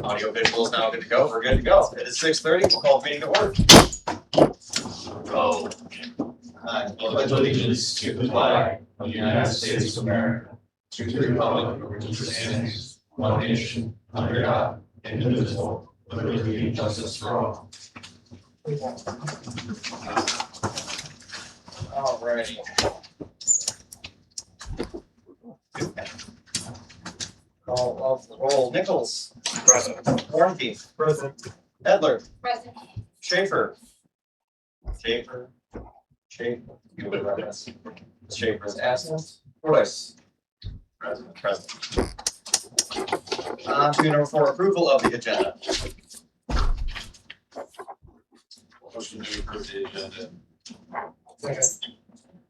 Audio visual is now good to go. We're good to go. It is 6:30. We'll call the meeting to order. Go. I pledge allegiance to the flag of the United States of America, to the republic for which it stands, one nation, under God, indivisible, with liberty and justice for all. All righty. Call off the roll. Nichols. Present. Warnke. Present. Edler. Present. Schaefer. Schaefer. You would reference. Schaefer is absent. Royce. Present. Present. On to number 4, approval of the agenda. Motion to approve the agenda.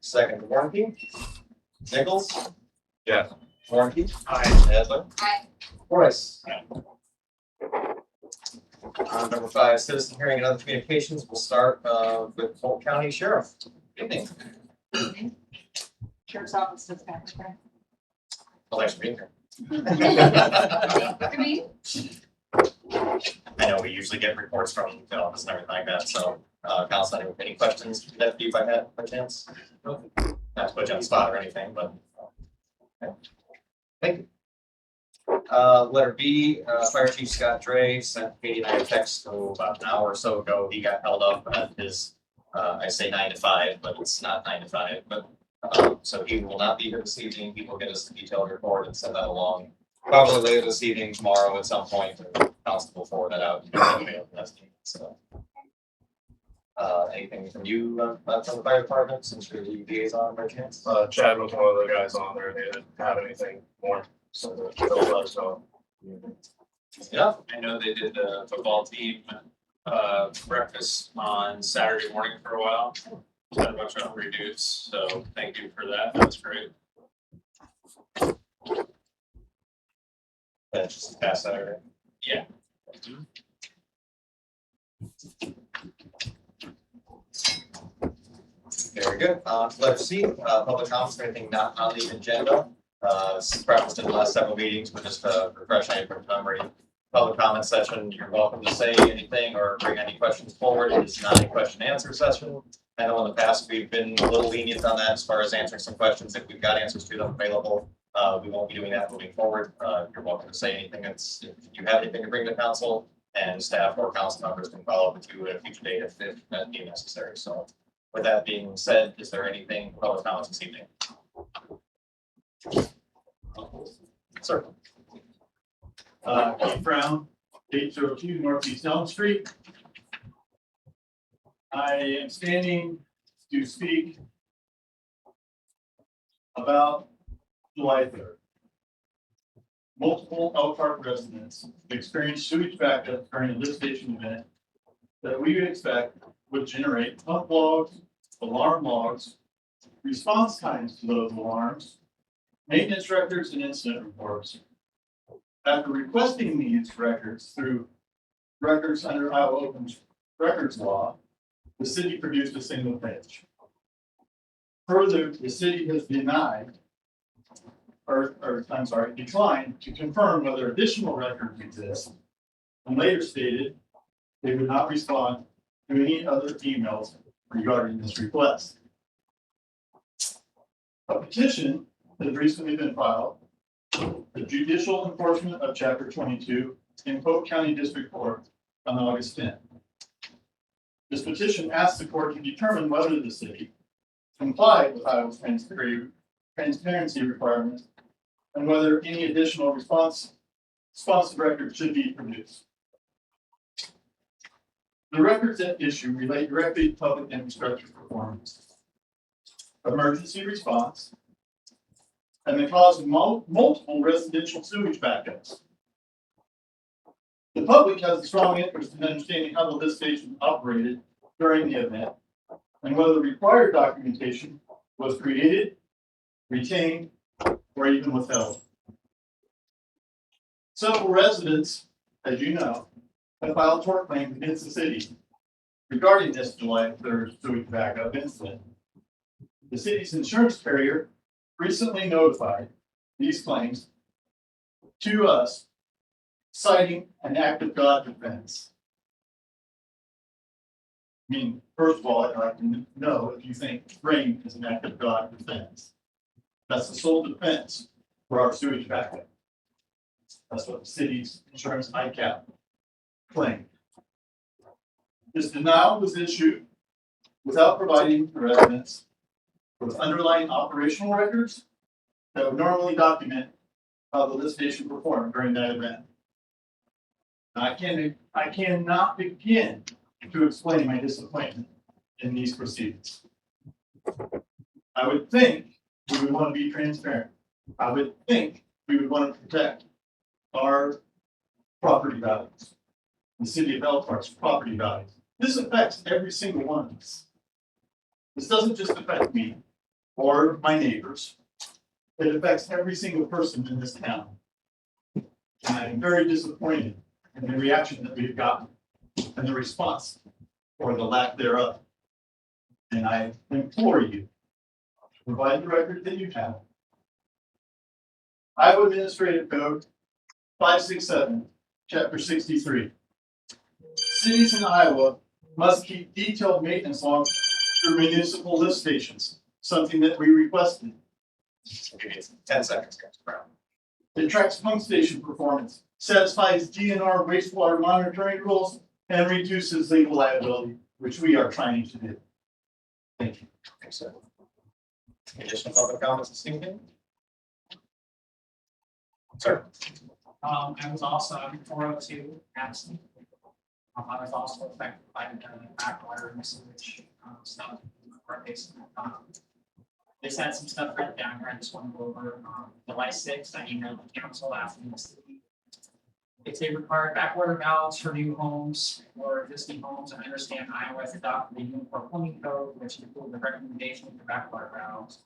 Second, Warnke. Nichols. Yes. Warnke. Aye. Edler. Aye. Royce. Number 5, citizen hearing and other communications. We'll start with Polk County Sheriff. Good evening. Sheriff's office does that. Well, thanks for being here. I mean, I know we usually get reports from the office and everything like that, so council, any questions that you might have by chance? Not to put you on the spot or anything, but okay. Thank you. Letter B, Fire Chief Scott Drey sent Katie and I a text about an hour or so ago. He got held up at his, I say 9 to 5, but it's not 9 to 5. But so he will not be here this evening. He will get us a detailed report and send that along probably later this evening, tomorrow at some point. The constable will forward that out. So, anything from you from the fire department since you're the liaison by chance? Chad was one of the guys on there. They didn't have anything more, so they'll let us know. Yeah. I know they did the football team breakfast on Saturday morning for a while. Had a bunch of hungry dudes, so thank you for that. That was great. That's just past Saturday. Yeah. Very good. Letter C, public comments for anything not on the agenda. Referenced in the last several meetings, but just to refresh anybody's memory. Public comment session, you're welcome to say anything or bring any questions forward. It is not a question and answer session. I know in the past we've been a little lenient on that as far as answering some questions. If we've got answers to them available, we won't be doing that moving forward. You're welcome to say anything. If you have anything to bring to council, and staff or council members can follow up with you at a future date if that be necessary. So with that being said, is there anything public comments this evening? Sir. Keith Brown, 802 Northeast Elm Street. I am standing to speak about July 3rd. Multiple Elkhart residents experienced sewage backup during a lift station event that we would expect would generate pump logs, alarm logs, response times to those alarms, maintenance records, and incident reports. After requesting these records through records under Iowa Open Records Law, the city produced a single page. Further, the city has declined to confirm whether additional records exist, and later stated they would not respond to any other emails regarding this request. A petition has recently been filed, the Judicial Enforcement of Chapter 22 in Polk County District Court on August 10th. This petition asks the court to determine whether the city complied with Iowa's transparency requirements and whether any additional responsive records should be produced. The records at issue relate directly to public infrastructure performance, emergency response, and the cause of multiple residential sewage backups. The public has a strong interest in understanding how the lift station operated during the event and whether required documentation was created, retained, or even withheld. Several residents, as you know, have filed tort claims against the city regarding this July 3rd sewage backup incident. The city's insurance carrier recently notified these claims to us citing an act of God defense. I mean, first of all, I'd like to know if you think rain is an act of God defense. That's the sole defense for our sewage backup. That's what the city's insurance ICAP claimed. This denial was issued without providing the residents with underlying operational records that would normally document how the lift station performed during that event. I cannot begin to explain my disappointment in these proceedings. I would think we would want to be transparent. I would think we would want to protect our property values, the city of Elkhart's property values. This affects every single one of us. This doesn't just affect me or my neighbors. It affects every single person in this town. And I'm very disappointed in the reaction that we've gotten and the response or the lack thereof. And I implore you to provide the record that you have. Iowa Administrative Code 567, Chapter 63. Cities in Iowa must keep detailed maintenance logs for municipal lift stations, something that we requested. 10 seconds, Council Brown. It tracks pump station performance, satisfies DNR wastewater monitoring rules, and reduces legal liability, which we are trying to do. Thank you. Thanks, sir. Additional public comments this evening? Sir. I was also, I'm 402 absent. I was also affected by the backwater and sewage stuff. Just had some stuff written down here. I just want to go over July 6th. I emailed the council asking the city if they require backwater valves for new homes or existing homes. I understand Iowa has adopted the uniform plumbing code, which includes the recommendation for backwater valves.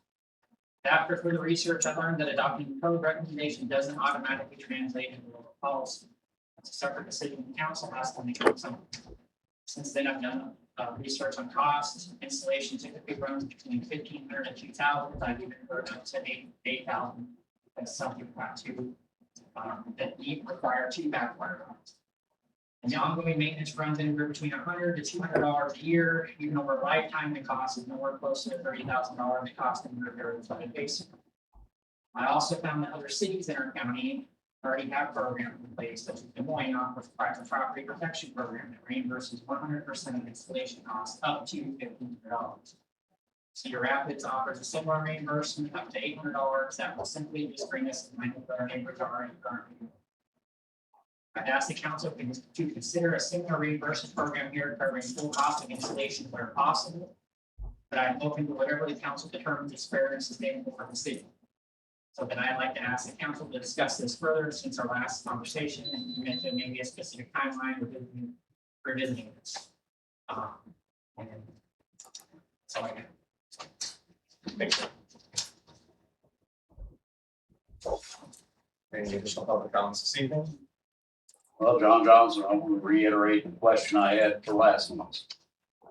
After further research, I learned that adopting the code recommendation doesn't automatically translate into local policy. It's a separate decision the council has to make something. Since then, I've done research on costs. Installation typically runs between 1,500 and 2,000. I've even heard up to 8,000. That's something about to that require two backwater runs. And the ongoing maintenance runs anywhere between $100 to $200 a year. Even over a lifetime, the cost is nowhere close to $30,000. The cost of repair is on a basic. I also found that other cities in our county already have programs in place, such as Des Moines offers a private property protection program that reimburses 100% of installation costs up to $1,500. Cedar Rapids offers a similar reimbursement up to $800 that will simply just bring us in line with our neighbors already currently. I'd ask the council to consider a similar reimbursement program here covering full cost of installation where possible. But I'm open to whatever the council determines is fair and sustainable for the city. So then I'd like to ask the council to discuss this further since our last conversation, and you mentioned maybe a specific timeline revisiting this. And that's all I got. Thanks, sir. Any additional public comments this evening? Well, John Johnson, I want to reiterate the question I had for last month.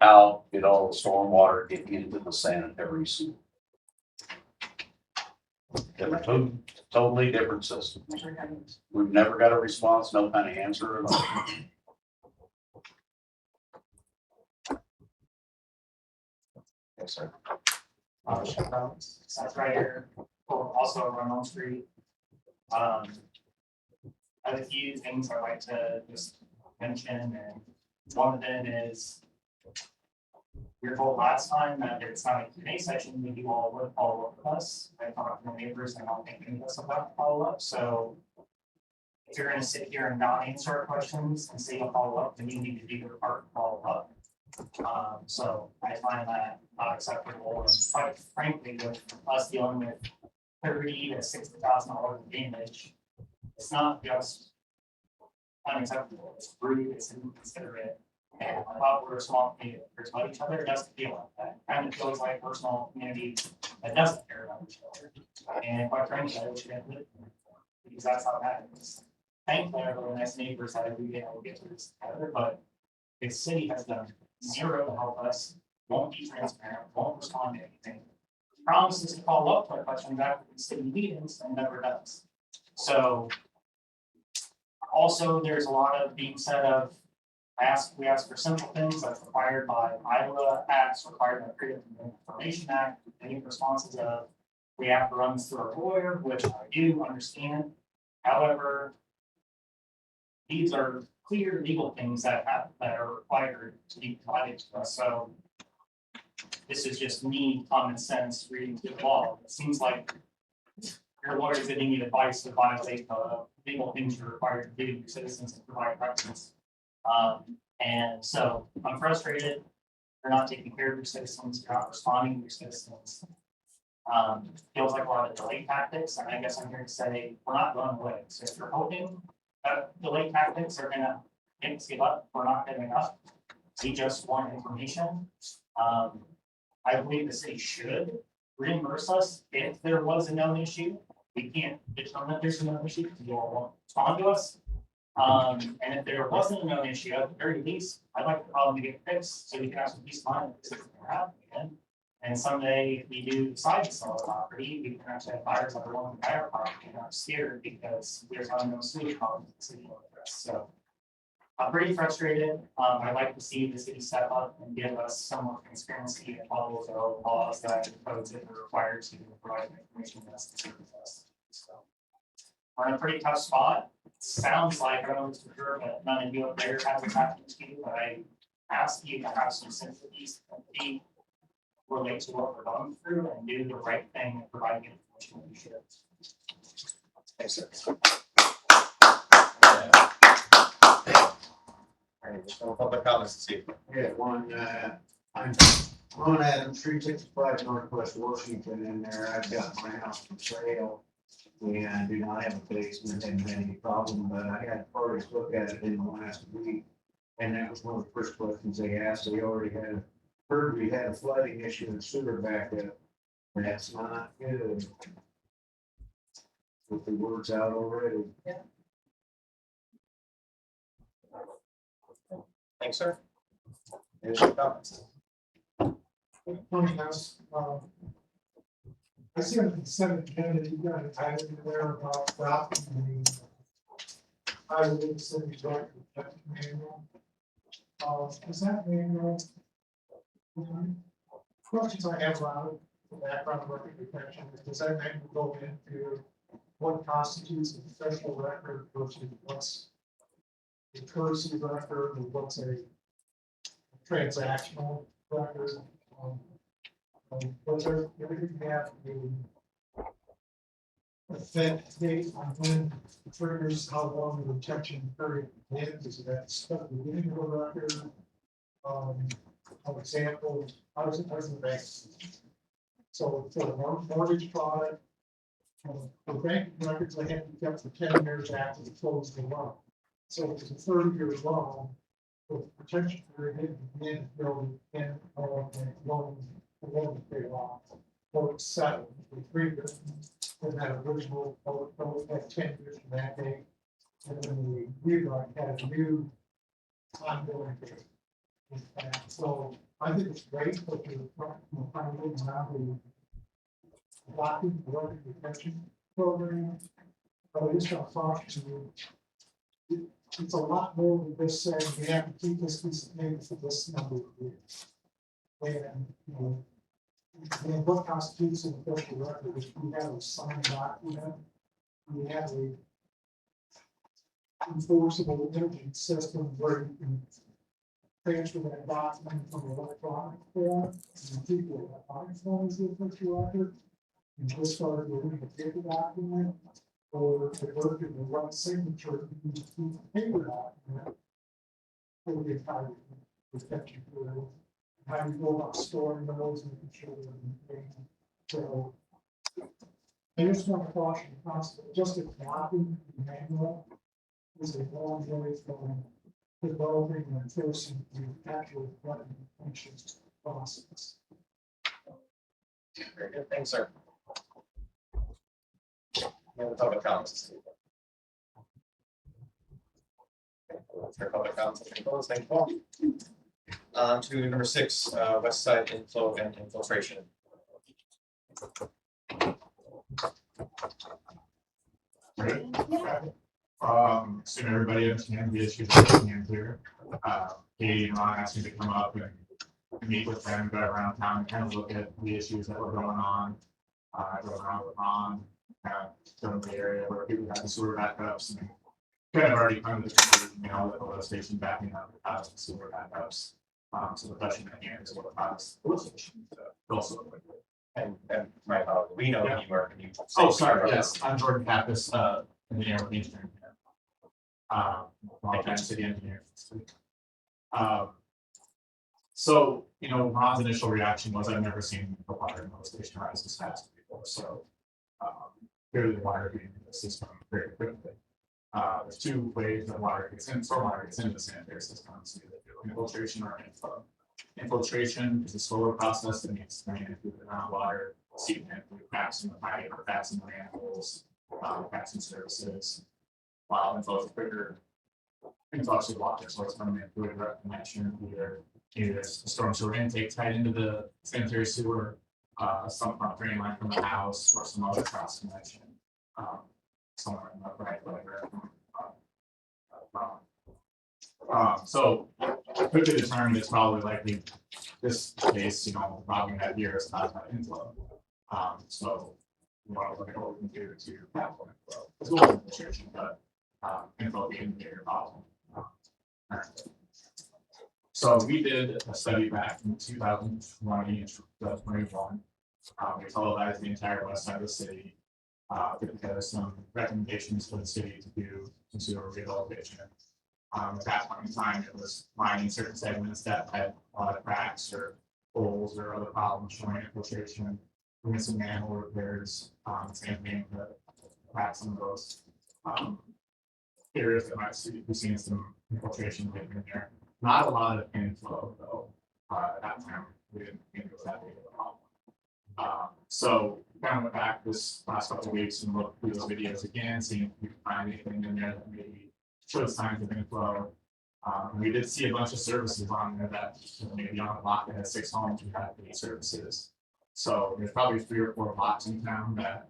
How did all the stormwater get into the sanitary sewer? They're two totally different systems. We've never got a response, no kind of answer at all. Yes, sir. That's right here, also on Elm Street. I have a few things I'd like to just mention, and one of them is we were told last time that it's not a Q&A session, that you all would follow up with us. I talked to my neighbors and I don't think any of us have got to follow up. So if you're going to sit here and not answer our questions and say you'll follow up, then you need to do your part and follow up. So I find that not acceptable. And quite frankly, with us dealing with $30,000 to $60,000 of damage, it's not just unacceptable. It's rude. It's inconsiderate. And I thought we were a small community that cares about each other. It doesn't feel like that. Kind of feels like we're a small community that doesn't care about each other. And quite frankly, I wish we had lived there, because that's how that is. Thankfully, our really nice neighbors that we've been able to get through this together, but the city has done zero to help us, won't be transparent, won't respond to anything. Promises to follow up to our questions after the city meetings and never does. So Also, there's a lot of being said of, we ask for simple things that's required by Iowa acts, required by Freedom of Information Act, any responses of, we have to run this through a lawyer, which I do understand. However, these are clear legal things that are required to be provided to us, so this is just me, common sense, reading through the law. It seems like your lawyer's giving you advice to violate the legal things you're required to do to your citizens and provide records. And so I'm frustrated. You're not taking care of your citizens, you're not responding to your citizens. Feels like a lot of delay tactics, and I guess I'm here to say, we're not going away. So if you're hoping that delay tactics are gonna make us give up, we're not giving up. We just want information. I believe the city should reimburse us if there was a known issue. We can't determine if there's a known issue because you all won't respond to us. And if there wasn't a known issue, at the very least, I'd like the problem to get fixed so we can have some peace of mind that this isn't gonna happen again. And someday, if we do decide to sell the property, we can actually have buyers that are willing to buy our property and aren't scared because there's unknown sewage problems in the city will address. So I'm pretty frustrated. I'd like to see the city step up and give us some more transparency and follow the laws that impose it are required to provide information that's to us. So we're in a pretty tough spot. Sounds like, I don't know if it's for sure, but none of you up there have what's happening to you, but I ask you to have some sympathy, relate to what we're going through and do the right thing and provide the information that we should. Thanks, sir. Any additional public comments this evening? Yeah, I'm on Adams, 365 Northwest Washington in there. I've got my house for sale. And I do not have a basement, haven't had any problem, but I had parties look at it in the last week. And that was one of the first questions they asked. They already had heard we had a flooding issue in sewer backup. That's not good. With the words out already. Thanks, sir. Any additional comments? Tony House, I see on the consent agenda, you got a item in there about adopting the Iowa City Joint Protection Manual. Is that manual? Questions I have around the background record protection, does that manual go into what constitutes a professional record versus what's a courtesy record and what's a transactional record? What's everything have the effect date on when triggers how long the protection period ends? Is that stuff at the beginning of the record? For example, how does the bank? So for the mortgage product, for bank records, they have to be kept for 10 years after the close of the loan. So if it's a 30-year loan, the protection period didn't begin until the end of the loan. The loan paid off, or it's settled, the agreement, and that original, like 10 years from that date. And then the rewrite had a new ongoing date. And so I think it's great that you're finally now the adopting the record protection program. But I just want to talk to you. It's a lot more than just saying we have to keep this piece of paper for this number of years. And, and what constitutes an official record is we have a signed document, we have a enforceable imaging system where you can transfer that document from electronic form and keep the electronic form as the official record. And just start with the paper document, or if work in the right signature, you can keep the paper document for the entire protection period. How you go about storing those and making sure they're maintained. So I just want to caution constantly, just adopting the manual is a long way from developing and enforcing the actual running functions process. Very good, thanks, sir. Any other public comments? For public comments, thank you all. On to number 6, West Side Inflow and Infiltration. Soon everybody understands the issues that are in here. Katie and Ron asked me to come up and meet with them, go around town, and kind of look at the issues that were going on. Go around with Ron, kind of go in the area where people had the sewer backups and kind of already come to the conclusion, you know, that the lift station backing up the sewer backups. So the question at hand is what causes the lift station to fill so quickly. And my apologies, we know who you are, can you? Oh, sorry, yes, I'm Jordan Pappas, engineer with the engineering. Long time city engineer. So, you know, Ron's initial reaction was, I've never seen the water in the station rise this fast before, so. Clearly the water getting into the system very quickly. There's two ways that water gets in, storm water gets into the sanitary system, so either through infiltration or inflow. Infiltration is a slower process that needs to drain through the groundwater, seeping in through cracks in the pipe or cracks in the manholes, cracks in services. While inflow is quicker, influx of water, so it's coming in through a direct connection, either a storm sewer intake tied into the sanitary sewer, some front drain line from the house, or some other cross connection, somewhere in the right, whatever. So quickly determined it's probably likely this case, you know, problem that here is caused by inflow. So we want to look at what we can do to tackle inflow, as well as infiltration, but inflow being the bigger problem. So we did a study back in 2020 and 2021. We televised the entire west side of the city. Put together some recommendations for the city to do some sewer rehabilitation. At that point in time, it was lining certain segments that had a lot of cracks or holes or other problems showing infiltration. Doing some manhole repairs, same thing, the cracks in those areas that might see, we've seen some infiltration in there. Not a lot of inflow though. At that time, we didn't think it was that big of a problem. So kind of went back this last couple of weeks and looked through those videos again, seeing if we could find anything in there that maybe showed signs of inflow. We did see a bunch of services on there that maybe on a block that has 6 homes, we had 8 services. So there's probably 3 or 4 blocks in town that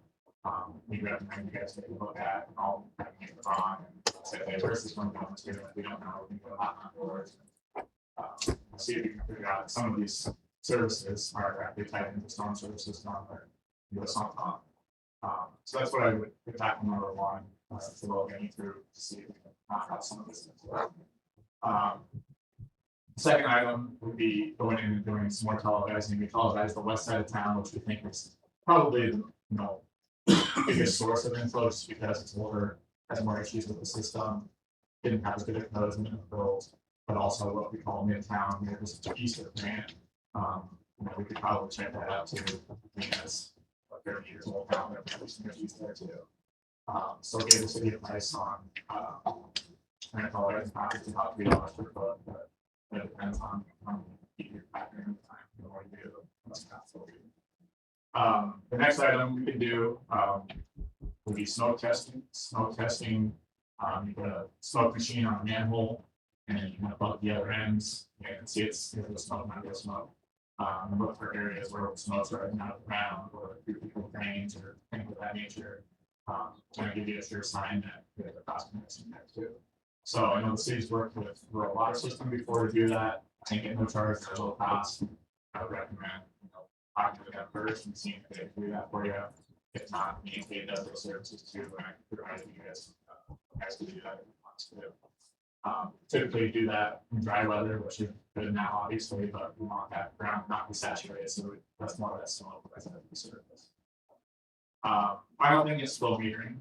we recommend you guys take a look at, and I'll kind of make it on and say, hey, where's this one going to? If we don't know, we can go knock on doors. See if we can figure out some of these services are actually tied into storm services down there. So that's what I would attack number 1, to look any through to see if we can knock out some of this. Second item would be going in and doing some more televising. We televise the west side of town, which we think is probably the biggest source of inflow, just because it's older, has more issues with the system, didn't have as good a code as built, but also what we call midtown, it was east of the man. We could probably check that out too, because 30 years old now, there's some issues there too. So gave the city a price on and I call it about $3 per foot, but it depends on your pattern and time you know what you do. The next item we can do would be smoke testing. Smoke testing, you put a smoke machine on a manhole and then you can plug the other ends and see it's smoke, not real smoke. Look for areas where smoke's rising out of the ground or through people's drains or things of that nature. Kind of give you a sure sign that there's a cost in there too. So I know the city's worked with rural water system before to do that. I think at no charge, there's low cost. I would recommend, talking to them first and seeing if they can do that for you. If not, me and Kate does those services too, and I can provide you guys to do that if you want to do. Typically do that in dry weather, which is good now, obviously, but we want that ground not be saturated, so that's more of that smoke as a surface. Final thing is flow metering.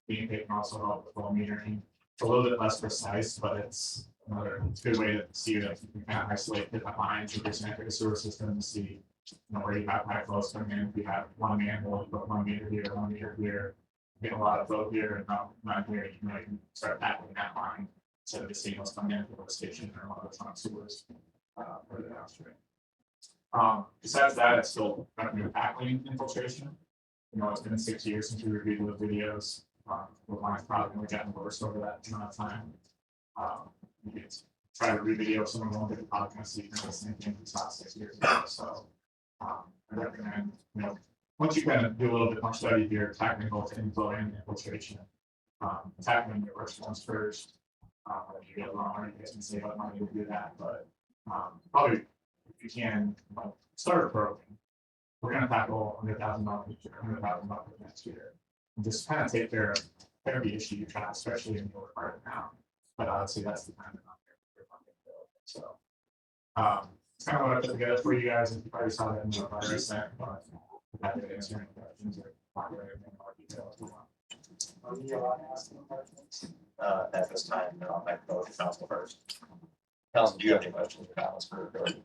Being can also help with flow metering. It's a little bit less precise, but it's another good way to see if you can kind of isolate different lines of your sanitary sewer system to see where you have high flows coming in. If you have one manhole, you put 1 meter here, 1 meter here, you get a lot of flow here and not here, you can start tackling that line instead of just seeing what's coming in from the station or one of the trunk sewers further downstream. Besides that, it's still recommend tackling infiltration. It's been 6 years since we reviewed those videos. The line's probably going to get worse over that amount of time. You can try to re-video some of them, but you're probably going to see the same thing we saw 6 years ago. So I recommend, once you kind of do a little bit more study here, tackling both inflow and infiltration, tackling your worst ones first. If you get longer, you guys can save up money to do that, but, probably if you can, like, start a program. We're gonna tackle $100,000 next year. And just kind of take care of every issue you have, especially in your part of town. But honestly, that's dependent on your funding bill, so. It's kind of what I put together for you guys, and you probably saw that in the letter I sent, but I'm happy to answer any questions or talk about anything more detail if you want. Are you allowed to ask any questions? At this time, no, I'll make the motion, council first. Council, do you have any questions or comments for Jordan?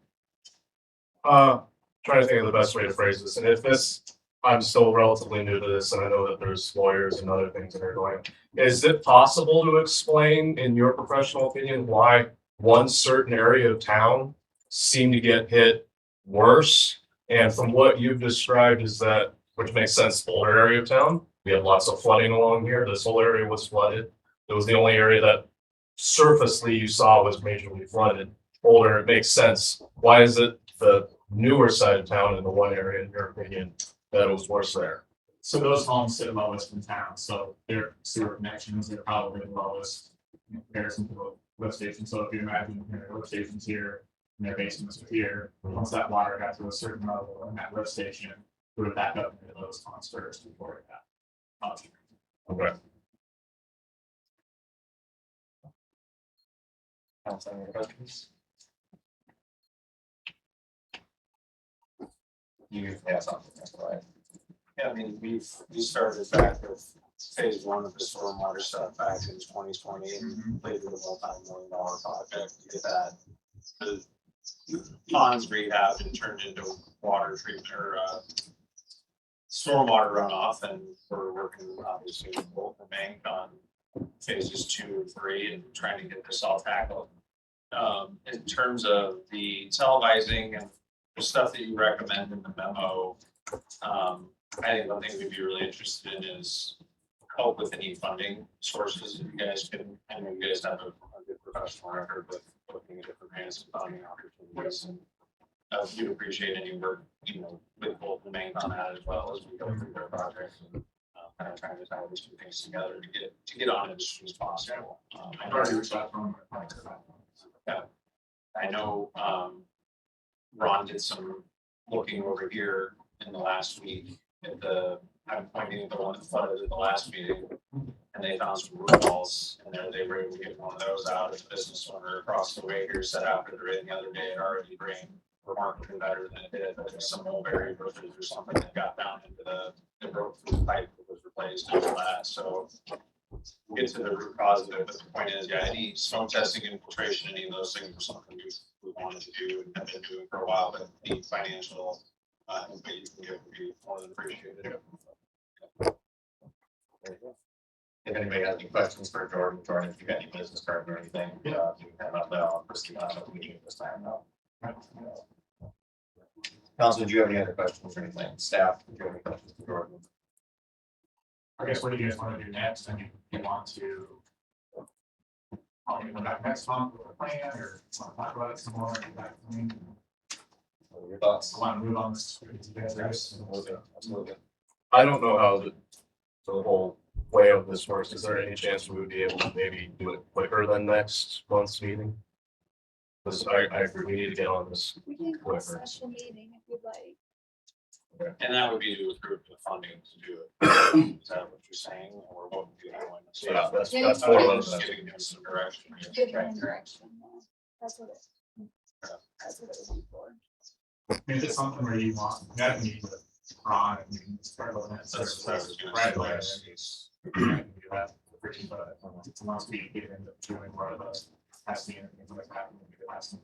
Trying to think of the best way to phrase this, and if this, I'm still relatively new to this, and I know that there's lawyers and other things that are going. Is it possible to explain, in your professional opinion, why one certain area of town seemed to get hit worse? And from what you've described is that, which makes sense, the older area of town, we have lots of flooding along here, this whole area was flooded. It was the only area that surfacely you saw was majorly flooded. Older, it makes sense. Why is it the newer side of town in the one area, in your opinion, that it was worse there? So those homes sit lowest in town, so their sewer connections are probably the lowest in comparison to the lift station. So if you imagine your lift stations here and their basements are here, once that water got to a certain level in that lift station, it would back up into those ponds first before it got. Okay. Council, any questions? You have something, that's right. Yeah, I mean, we started back with phase one of the stormwater stuff back in 2020 and completed a multi-million-dollar project to get that. The ponds rehab and turned into water treatment or stormwater runoff, and we're working obviously with Polk and Bank on phases 2 and 3 and trying to get this all tackled. In terms of the televising and the stuff that you recommend in the memo, I think one thing we'd be really interested in is help with any funding sources. If you guys can, I know you guys have a good professional record with looking at different grants and funding opportunities. And we'd appreciate any work, with both the main on that as well as we go through their projects and kind of trying to tie these two things together to get on it as soon as possible. I've already reached out from I know Ron did some looking over here in the last week at I'm pointing at the one that flooded at the last meeting. And they found some roof walls in there. They were able to get one of those out as a business owner across the way here, set after the rain the other day. It already rained remarkably better than it did, but there's some old buried bushes or something that got down into the broke through the pipe that was replaced and all that. So we'll get to the root cause of it, but the point is, yeah, any smoke testing, infiltration, any of those things are something we wanted to do and have been doing for a while, but the financial input you can give would be more than appreciated. If anybody has any questions for Jordan, if you got any business card or anything, you can have up there on proceed on the meeting this time now. Council, do you have any other questions or anything? Staff, do you have any questions for Jordan? I guess what do you guys want to do next? I mean, you want to go back next month with a plan, or want to talk about it some more? What are your thoughts? I want to move on this. Absolutely. I don't know how the whole way of this works. Is there any chance we would be able to maybe do it quicker than next month's meeting? Because I agree, we need to get on this We can call a quicker. special meeting if you'd like. And that would be to approve the funding to do it. Is that what you're saying, or what would you want to say? Yeah, that's more of Just a, giving you some direction. Give them direction. Yeah. That's what it would be for. Is it something where you want, you have to meet with Ron and you can start looking at. That's what I was gonna Right say. away. But once we get into doing more of the testing and things like that, we could have some.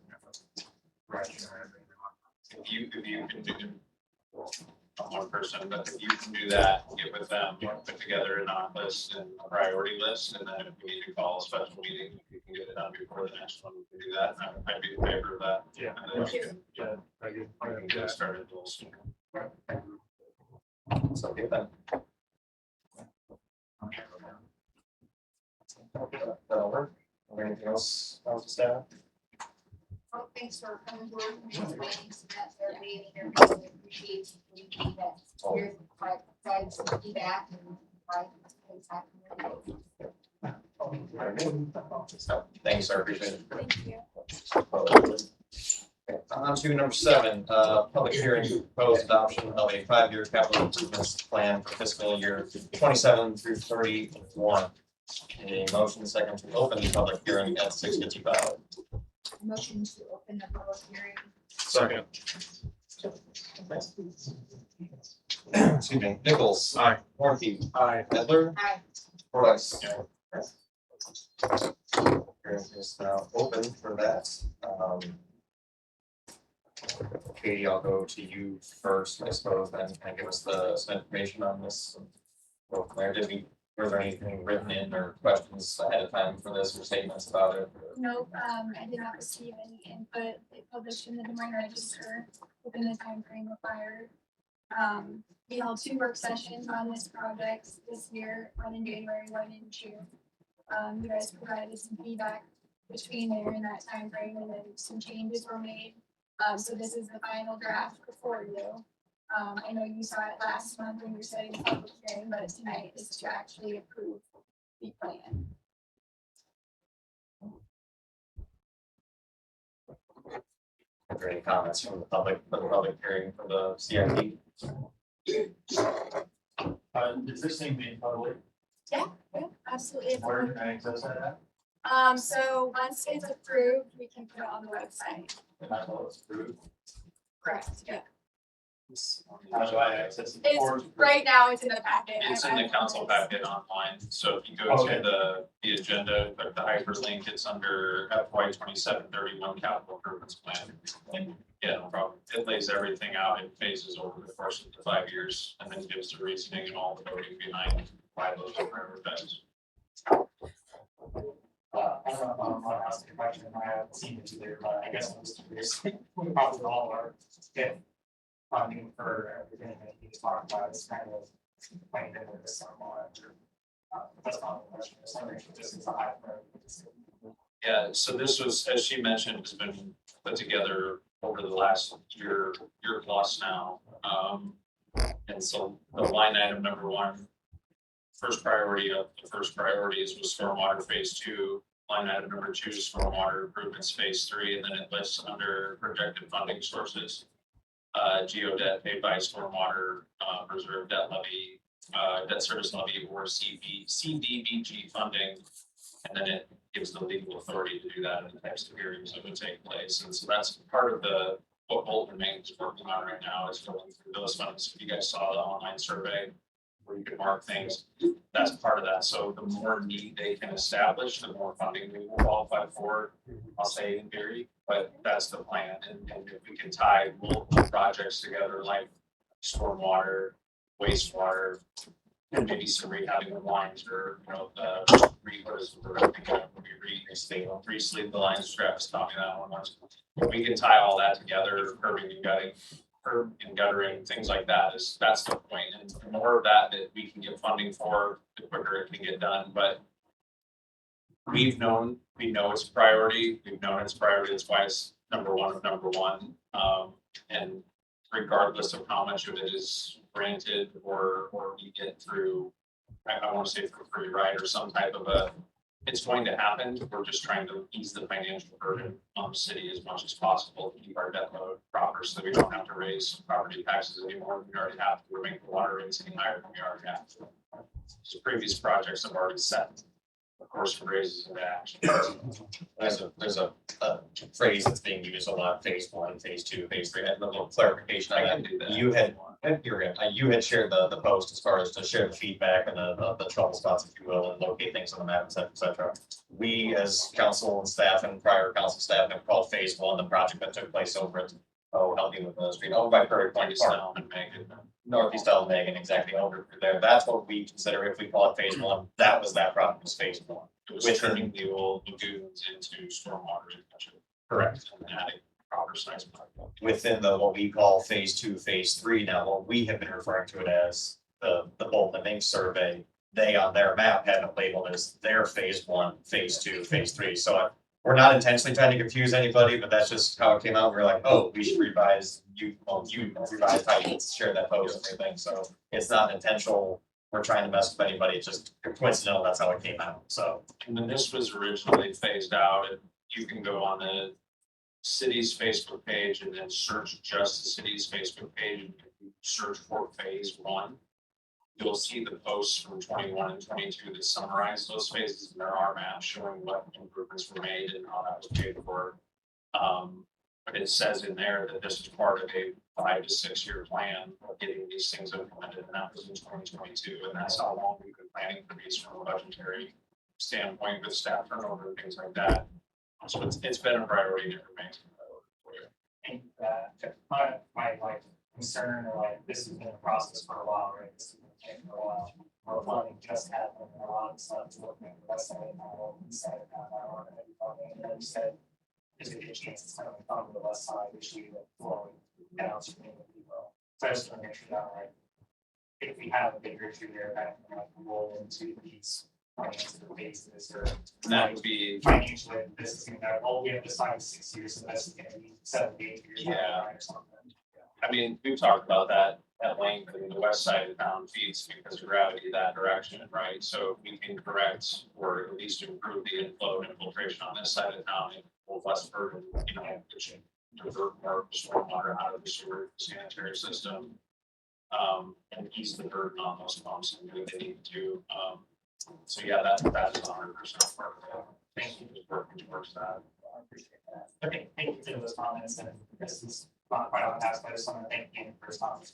If you can do, one person, but if you can do that, get with them, put together an on list and a priority list, and then if we need to call a special meeting, if you can get it done before the next one, we can do that, and I'd be in favor of that. Yeah. And then we can, we can get it started a little sooner. So, okay then. That'll work. Or anything else, staff? Well, thanks for coming to work. Thanks for making some that third meeting. Everybody appreciates you doing that. Here's like some feedback and like things happening. So, thanks, sir, appreciate it. Thank you. On to number 7, public hearing proposed adoption of a 5-year capital improvements plan for fiscal year 27 through 31. A motion second to open the public hearing at 6:55. Motion to open the public hearing. Second. Excuse me, Nichols. Aye. Markey. Aye. Edler. Aye. Price. Hearing is now open for that. Katie, I'll go to you first, I suppose, and give us some information on this. Well, Claire, was there anything written in or questions ahead of time for this or statements about it? Nope, I did not receive any input. They published in the Des Moines Register within the time frame required. We held 2 work sessions on this project this year, one in January, one in June. You guys provided some feedback between there and that time frame, and then some changes were made. So this is the final draft before you. I know you saw it last month when you were setting the public hearing, but tonight is to actually approve the plan. Are there any comments from the public hearing for the CIP? Is this thing being public? Yeah, absolutely. It's Where can I access that at? So once it's approved, we can put it on the website. And I know it's approved. Correct, yeah. How do I access it? It's, right now, it's in the packet. It's in the council packet online, so if you go Okay. to the agenda, like the hyperlink, it's under FY 2731 capital improvements plan. And yeah, no problem. It lays everything out in phases over the course of the 5 years, and then gives the reasoning and all the voting behind why those are prioritized. I don't know if I'm gonna ask a question, I haven't seen it either, but I guess I'm just curious, we probably all are, get funding for everything that you talked about, it's kind of explained into this somewhat. That's not the question, it's something that this is a high priority. Yeah, so this was, as she mentioned, has been put together over the last year plus now. And so the line item number 1, first priority of the first priorities was stormwater phase 2. Line item number 2 is stormwater improvements phase 3, and then it lists under projected funding sources. Geo debt paid by stormwater, reserve debt levy, debt service levy, or CDBG funding. And then it gives the legal authority to do that in the types of hearings that would take place. And so that's part of what Bolton Maine is working on right now, is going through those funds. If you guys saw the online survey where you could mark things, that's part of that. So the more need they can establish, the more funding we will qualify for, I'll say in theory, but that's the plan. And if we can tie multiple projects together, like stormwater, wastewater, and maybe some rehabbing of lines, or, re-sleeve the lines, Travis taught me that one once. If we can tie all that together, curbing and gutting, curb and guttering, things like that, that's the point. And the more of that we can get funding for, the quicker it can get done. But we know it's a priority, that's why it's number 1 of number 1. And regardless of how much of it is granted or we get through, I want to say for free, right, or some type of it's going to happen. We're just trying to ease the financial burden on the city as much as possible to keep our debt load proper, so that we don't have to raise property taxes anymore. We already have to. We're making the water rates any higher than we already have to. So previous projects have already set the course for raises into action. There's a phrase that's being used a lot, phase 1, phase 2, phase 3, and a little clarification. I can do that. You had shared the post as far as to share the feedback and the trouble spots, if you will, and locate things on the map, et cetera. We, as council and staff and prior council staff, have called phase 1 the project that took place over at, helping with the street, over by Prairie Point Park. Northeast Elm Megan, exactly, over through there. That's what we consider, if we call it phase 1, that was that project, was phase 1. It was turning the old lagoons into stormwater retention. Correct. And adding proper size. project. Within what we call phase 2, phase 3, now what we have been referring to it as the Bolton Inc. survey, they on their map have it labeled as their phase 1, phase 2, phase 3. So we're not intentionally trying to confuse anybody, but that's just how it came out. We're like, oh, we should revise, you revise titles, share that post and everything. So it's not intentional we're trying to mess with anybody, it's just coincidental, that's how it came out, so. And then this was originally phased out, and you can go on the city's Facebook page and then search just the city's Facebook page, and if you search for phase one. You'll see the posts from 21 and 22 that summarize those phases, and there are maps showing what improvements were made and how that was paid for. But it says in there that this is part of a 5 to 6 year plan of getting these things implemented, and that was in 2022, and that's how long we've been planning for these from a budgetary standpoint with staff turnover and things like that. So it's been a priority for me. And my like concern or like this has been a process for a while, right? This has been taking a while. Our funding just happened and a lot of stuff is looking at the west side and all the east side now. And then you said there's gonna be a chance it's gonna come to the west side issue that flowing downstream of people. So I just want to make sure that like if we have a bigger issue there, that can like roll into these financial bases or And that would be, financially, this is gonna, oh, we have to sign 6 years, so that's gonna be 7 to 8 years. Yeah. Or something. I mean, we've talked about that at length, and the west side of town feeds because of gravity that direction, right? So if we can correct or at least improve the inflow and infiltration on this side of town, it will less burden, you know, which divert more stormwater out of the sewer sanitary system. And ease the burden on those pumps and do what they need to do. So yeah, that's 100% part of it. Thank you for working towards that. I appreciate that. Okay, thank you for those comments, and this is not quite on task, but I just want to thank you for those comments.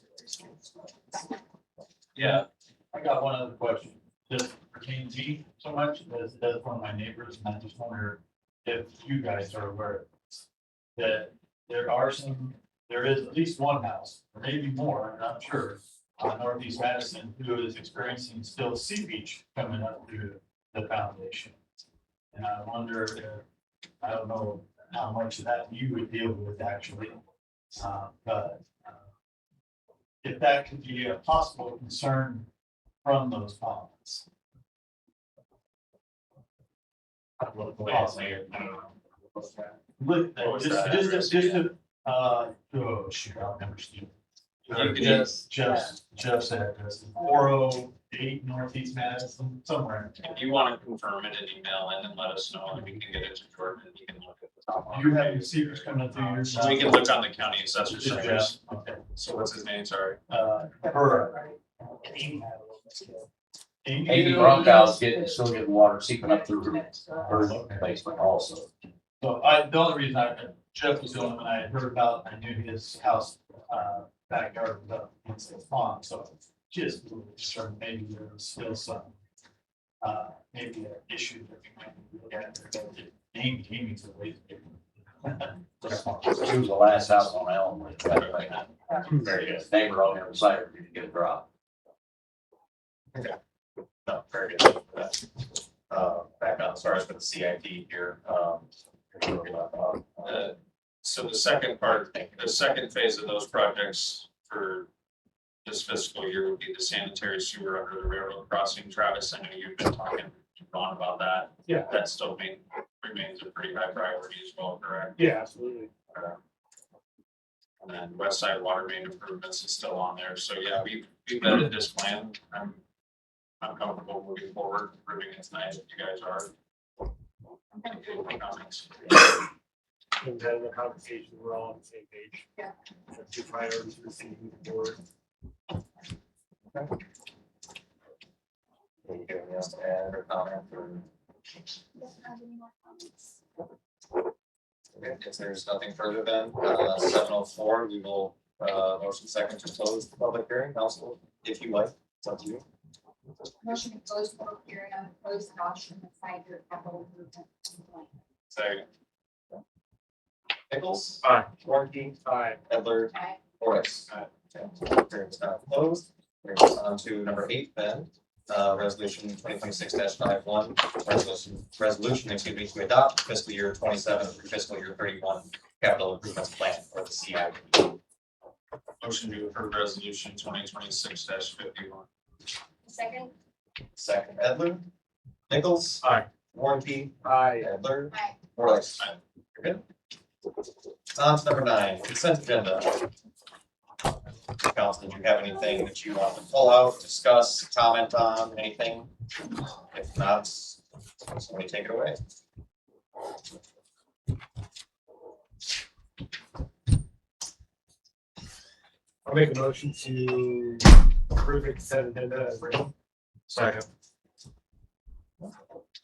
Yeah, I got one other question, just pertaining to me so much, as one of my neighbors, and I just wonder if you guys are aware of this, that there is at least one house, or maybe more, I'm not sure, on Northeast Madison, who is experiencing still seepage coming up through the foundation. And I wonder if, I don't know how much of that you would deal with actually, but if that could be a possible concern from those ponds. Look, oh, shoot, I'll never see it. You can Jeff's address, 408 Northeast Madison, somewhere. if you want to confirm it in email and let us know, and we can get it to Jordan, and he can look at the top. You have your seepage coming through your. We can look on the county assessor Just Jeff, centers. okay. So what's his name? Sorry. Burr. Amy Bronkhouse still getting water seeping up through her basement also. So the only reason Jeff was the only one I had heard about, I knew his house, backyard was up against the pond, so just a little concerned, maybe there was still some, maybe an issue that we might need to look at. Amy's a ways. She was the last house on Elm. Very good. Neighbor on the other side, didn't get a drop. No, very good. Back on, sorry for the CIP here. So the second part, the second phase of those projects for this fiscal year would be the sanitary sewer under the railroad crossing. Travis, I know you've been talking on about that. Yeah. That still remains a pretty high priority as well, correct? Yeah, absolutely. And then west side water main improvements is still on there. So yeah, we've vetted this plan. I'm comfortable moving forward, approving it tonight if you guys are. Any comments? And then the conversation, we're all on the same page. Yeah. The two priorities we're seeing forward. Anything else to add or comment or? Doesn't have any more comments. Okay, if there's nothing further then, 7:04, we will, motion second to close the public hearing. Council, if you like, it's up to you. Motion to close the public hearing on the proposed adoption of 5-year capital improvement plan. Second. Nichols? Aye. Warnke? Aye. Edler? Aye. Horace? Public hearing is now closed. Brings us on to number 8 then, resolution 2026-51, resolution, to adopt fiscal year 27 through fiscal year 31 capital improvements plan or the CIP. Motion to approve resolution 2026-51. Second. Second, Edler. Nichols? Aye. Warnke? Aye. Edler? Aye. Horace? Aye. You're good. On to number 9, consent agenda. Council, did you have anything that you want to pull out, discuss, comment on, anything? If not, somebody take it away. I'll make a motion to approve the consent agenda as written. Second.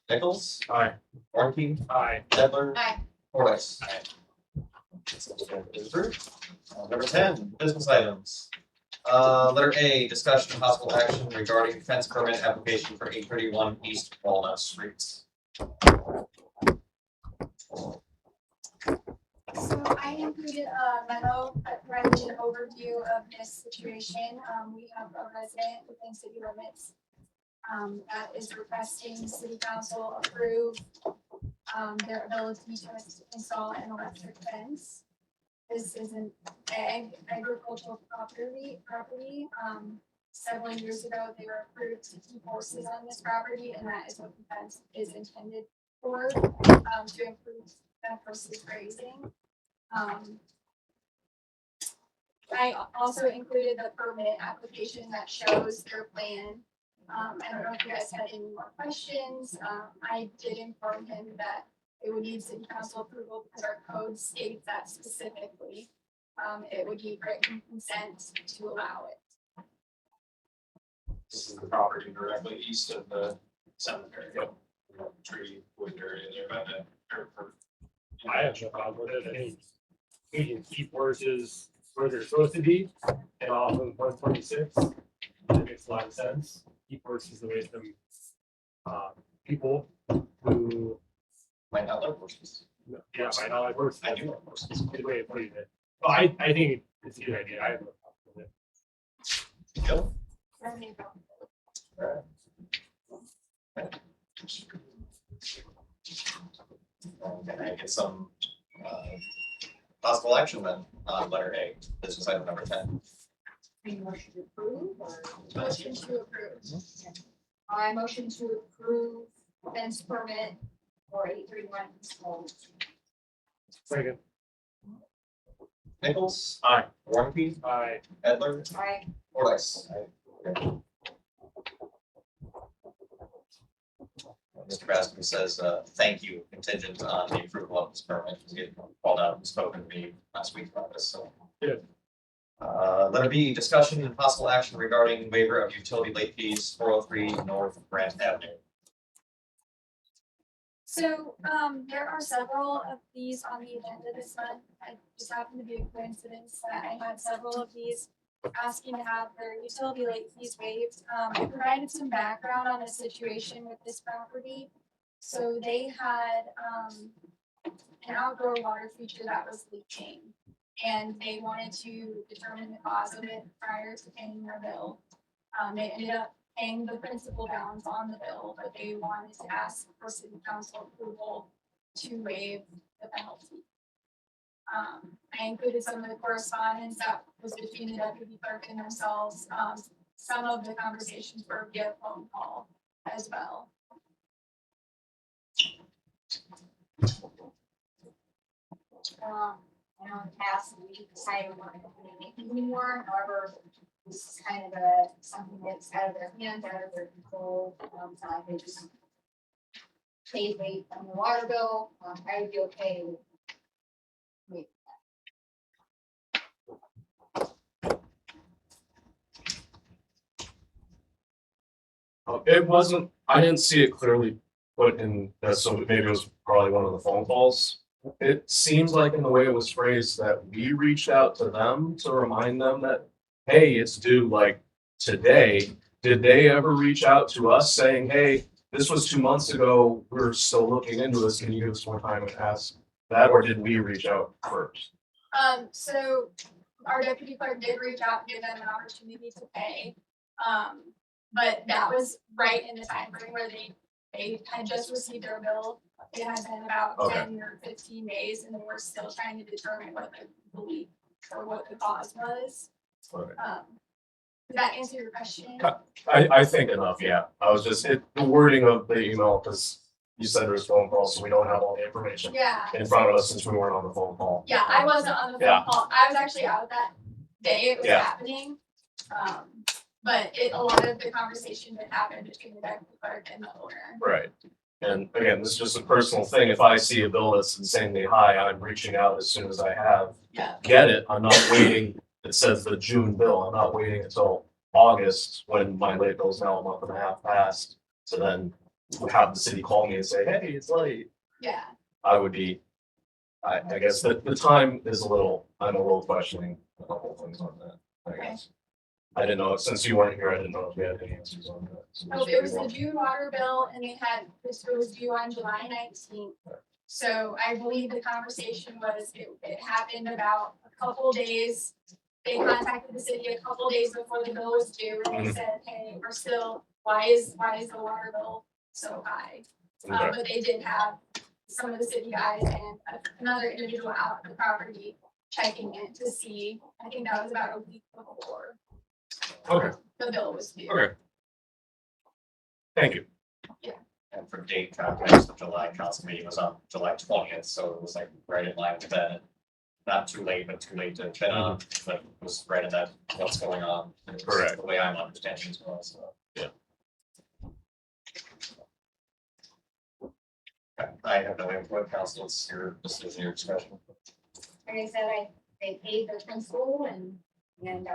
Nichols? Aye. Warnke? Aye. Edler? Aye. Fordice? Number 10, business items. Letter A, discussion of possible action regarding fence permit application for 831 East Walnut Street. So I included a memo that provided an overview of this situation. We have a resident within city limits that is requesting city council approve their ability to install an electric fence. This is an agricultural property. Several years ago, they were approved to keep horses on this property, and that is what the fence is intended for, to improve that horses grazing. I also included the permit application that shows their plan. I don't know if you guys had any more questions. I did inform him that it would need city council approval because our code states that specifically. It would need written consent to allow it. This is the property directly east of the cemetery. Yep. Tree, wood area there by the. I have no problem with it. I think we can keep horses where they're supposed to be and off of 126. It makes a lot of sense. Keep horses away from people who Might not like horses. yeah, might not like horses. I do like horses. Good way of putting it. Well, I think it's a good idea. I have no problem with it. Jill? Can I get some possible action then on letter A, business item number 10? Motion to approve or? Motion to approve. I motion to approve fence permit for 831 East Walnut. Second. Nichols? Aye. Warnke? Aye. Edler? Aye. Fordice? Mr. Baskin says, thank you, contingent on the approval of this permit. He's getting called out and spoken to me last week about this, so. Good. Letter B, discussion and possible action regarding waiver of utility late fees, 403 North Grant Avenue. So, there are several of these on the agenda this month. I just happened to be a coincidence that I had several of these asking to have their utility late fees waived. I provided some background on the situation with this property. So they had, an outdoor water feature that was leaking. And they wanted to determine the cause of it prior to paying their bill. They ended up paying the principal balance on the bill, but they wanted to ask for city council approval to waive the penalty. I included some of the correspondence that was between the deputy clerk and themselves. Some of the conversations were via phone call as well. I know in the past, we decided we're not going to make it anymore. However, this is kind of a, something that's out of their hands, out of their control. So I just pay late on the water bill. I would be okay with It wasn't, I didn't see it clearly put in, so maybe it was probably one of the phone calls. It seems like in the way it was phrased that we reached out to them to remind them that, hey, it's due like today. Did they ever reach out to us saying, hey, this was 2 months ago, we're still looking into this, can you give us more time and ask that, or did we reach out first? So our deputy clerk did reach out and give them an opportunity to pay. But that was right in the time frame where they had just received their bill. It has been about Okay. 10 or 15 days and we're still trying to determine what the leak or what the cause was. Okay. Did that answer your question? I think enough, yeah. I was just, the wording of the email, because you said there was phone calls, so we don't have all the information Yeah. in front of us since we weren't on the phone call. Yeah, I wasn't on the Yeah. phone call. I was actually out that day it was Yeah. happening. But a lot of the conversation that happened between the deputy clerk and the owner. Right. And again, this is just a personal thing. If I see a bill that's insanely high, I'm reaching out as soon as I get it. I'm not waiting. It says the June bill. I'm not waiting until August when my late bill's now a month and a half past. So then have the city call me and say, hey, it's late. Yeah, I would be, I guess the time is I'm a little questioning a couple things on that, I guess. I didn't know, since you weren't here, I didn't know if we had any answers on that. So oh, it was the June water bill and they had, this was due on July 19th. So I believe the conversation was, it happened about a couple days. They contacted the city a couple days before the bill was due and they said, hey, we're still, why is the water bill so high? Okay. But they did have some of the city guys and another individual out at the property checking it to see, I think that was about a week before Okay, the bill was due. okay. Thank you. And for date context, the July council meeting was on July 20th, so it was like right in line with that. Not too late, but too late to fit on, but it was right in that, what's going on. It's Correct. The way I'm understanding as well, so. Yeah. Okay, I have no input, council, it's your decision, your discussion. Like I said, they paid their principal and, kind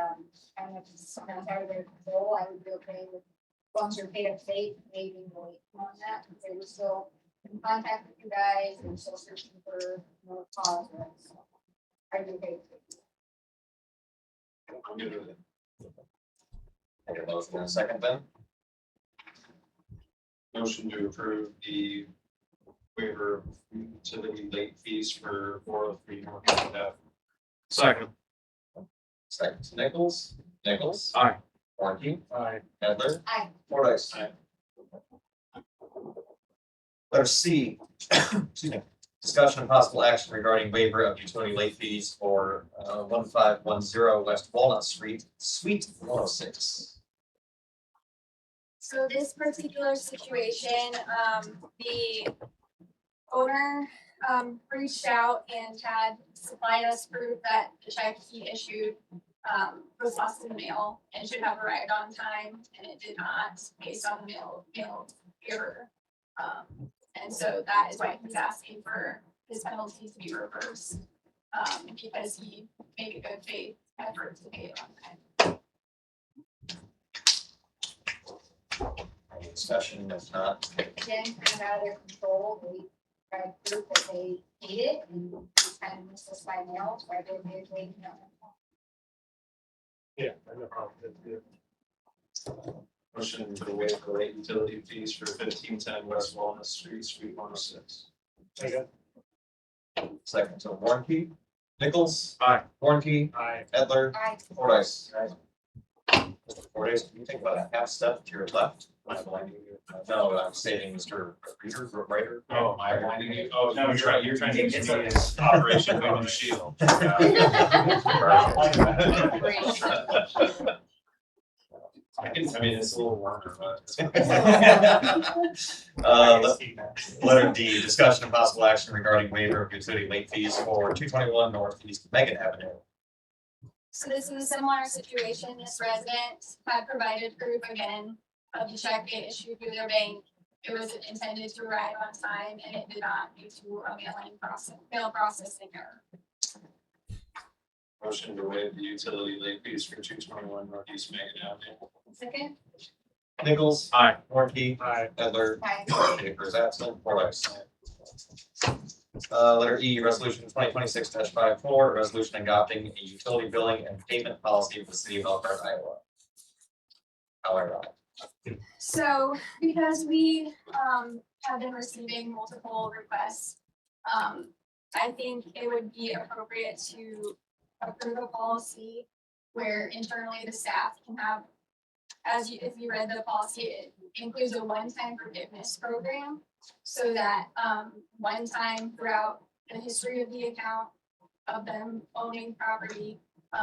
of sometimes out of their control, I would be okay with, as long as you're paid up to date, maybe wait on that, because they were still in contact with you guys, and still searching for more cause, right? So I'd be okay with it. I'm good with it. Take a motion in a second then. Motion to approve the waiver of utility late fees for 403 North Ave. Second. Second to Nichols. Nichols. Aye. Warnke. Aye. Edler. Aye. Fordice. Letter C. Excuse me. Discussion and possible action regarding waiver of utility late fees for 1510 West Walnut Street, Suite 106. So this particular situation, the owner, reached out and had supplied us proof that the check he issued, was lost in the mail and should have arrived on time, and it did not, based on the mail error. And so that is why he's asking for his penalty to be reversed, because he made a good faith effort to pay it on time. Any discussion? If not, Again, kind of out of their control, they tried proof that they paid it, and just kind of missed us by mail, so I did it, they, Yeah, no problem. Motion to waive the late utility fees for 1510 West Walnut Street, Suite 106. Second. second to Warnke. Nichols. Aye. Warnke. Aye. Edler. I, Fordice. Mr. Fordice, can you take about a half step to your left? Am I blinding you? No, I'm stating Mr. Reader, writer. Oh, am I blinding you? Oh, No, you're trying to use me as Operation Golden Shield. I mean, it's a little warmer, but. Letter D, discussion and possible action regarding waiver of utility late fees for 221 Northeast Megan Avenue. So this is a similar situation. This resident had provided proof again of the check they issued through their bank. It was intended to arrive on time and it did not due to a mail processing error. Motion to waive the utility late fees for 221 Northeast Megan Avenue. second, Nichols. Aye. Warnke. Aye. Edler. I, Schaefer is absent. Fordice. Letter E, resolution 2026-54, resolution adopting a utility billing and payment policy for the city of Elkhart, Iowa. However, So because we have been receiving multiple requests, I think it would be appropriate to approve a policy where internally the staff can have, if you read the policy, it includes a one-time forgiveness program. So that one time throughout the history of the account of them owning property,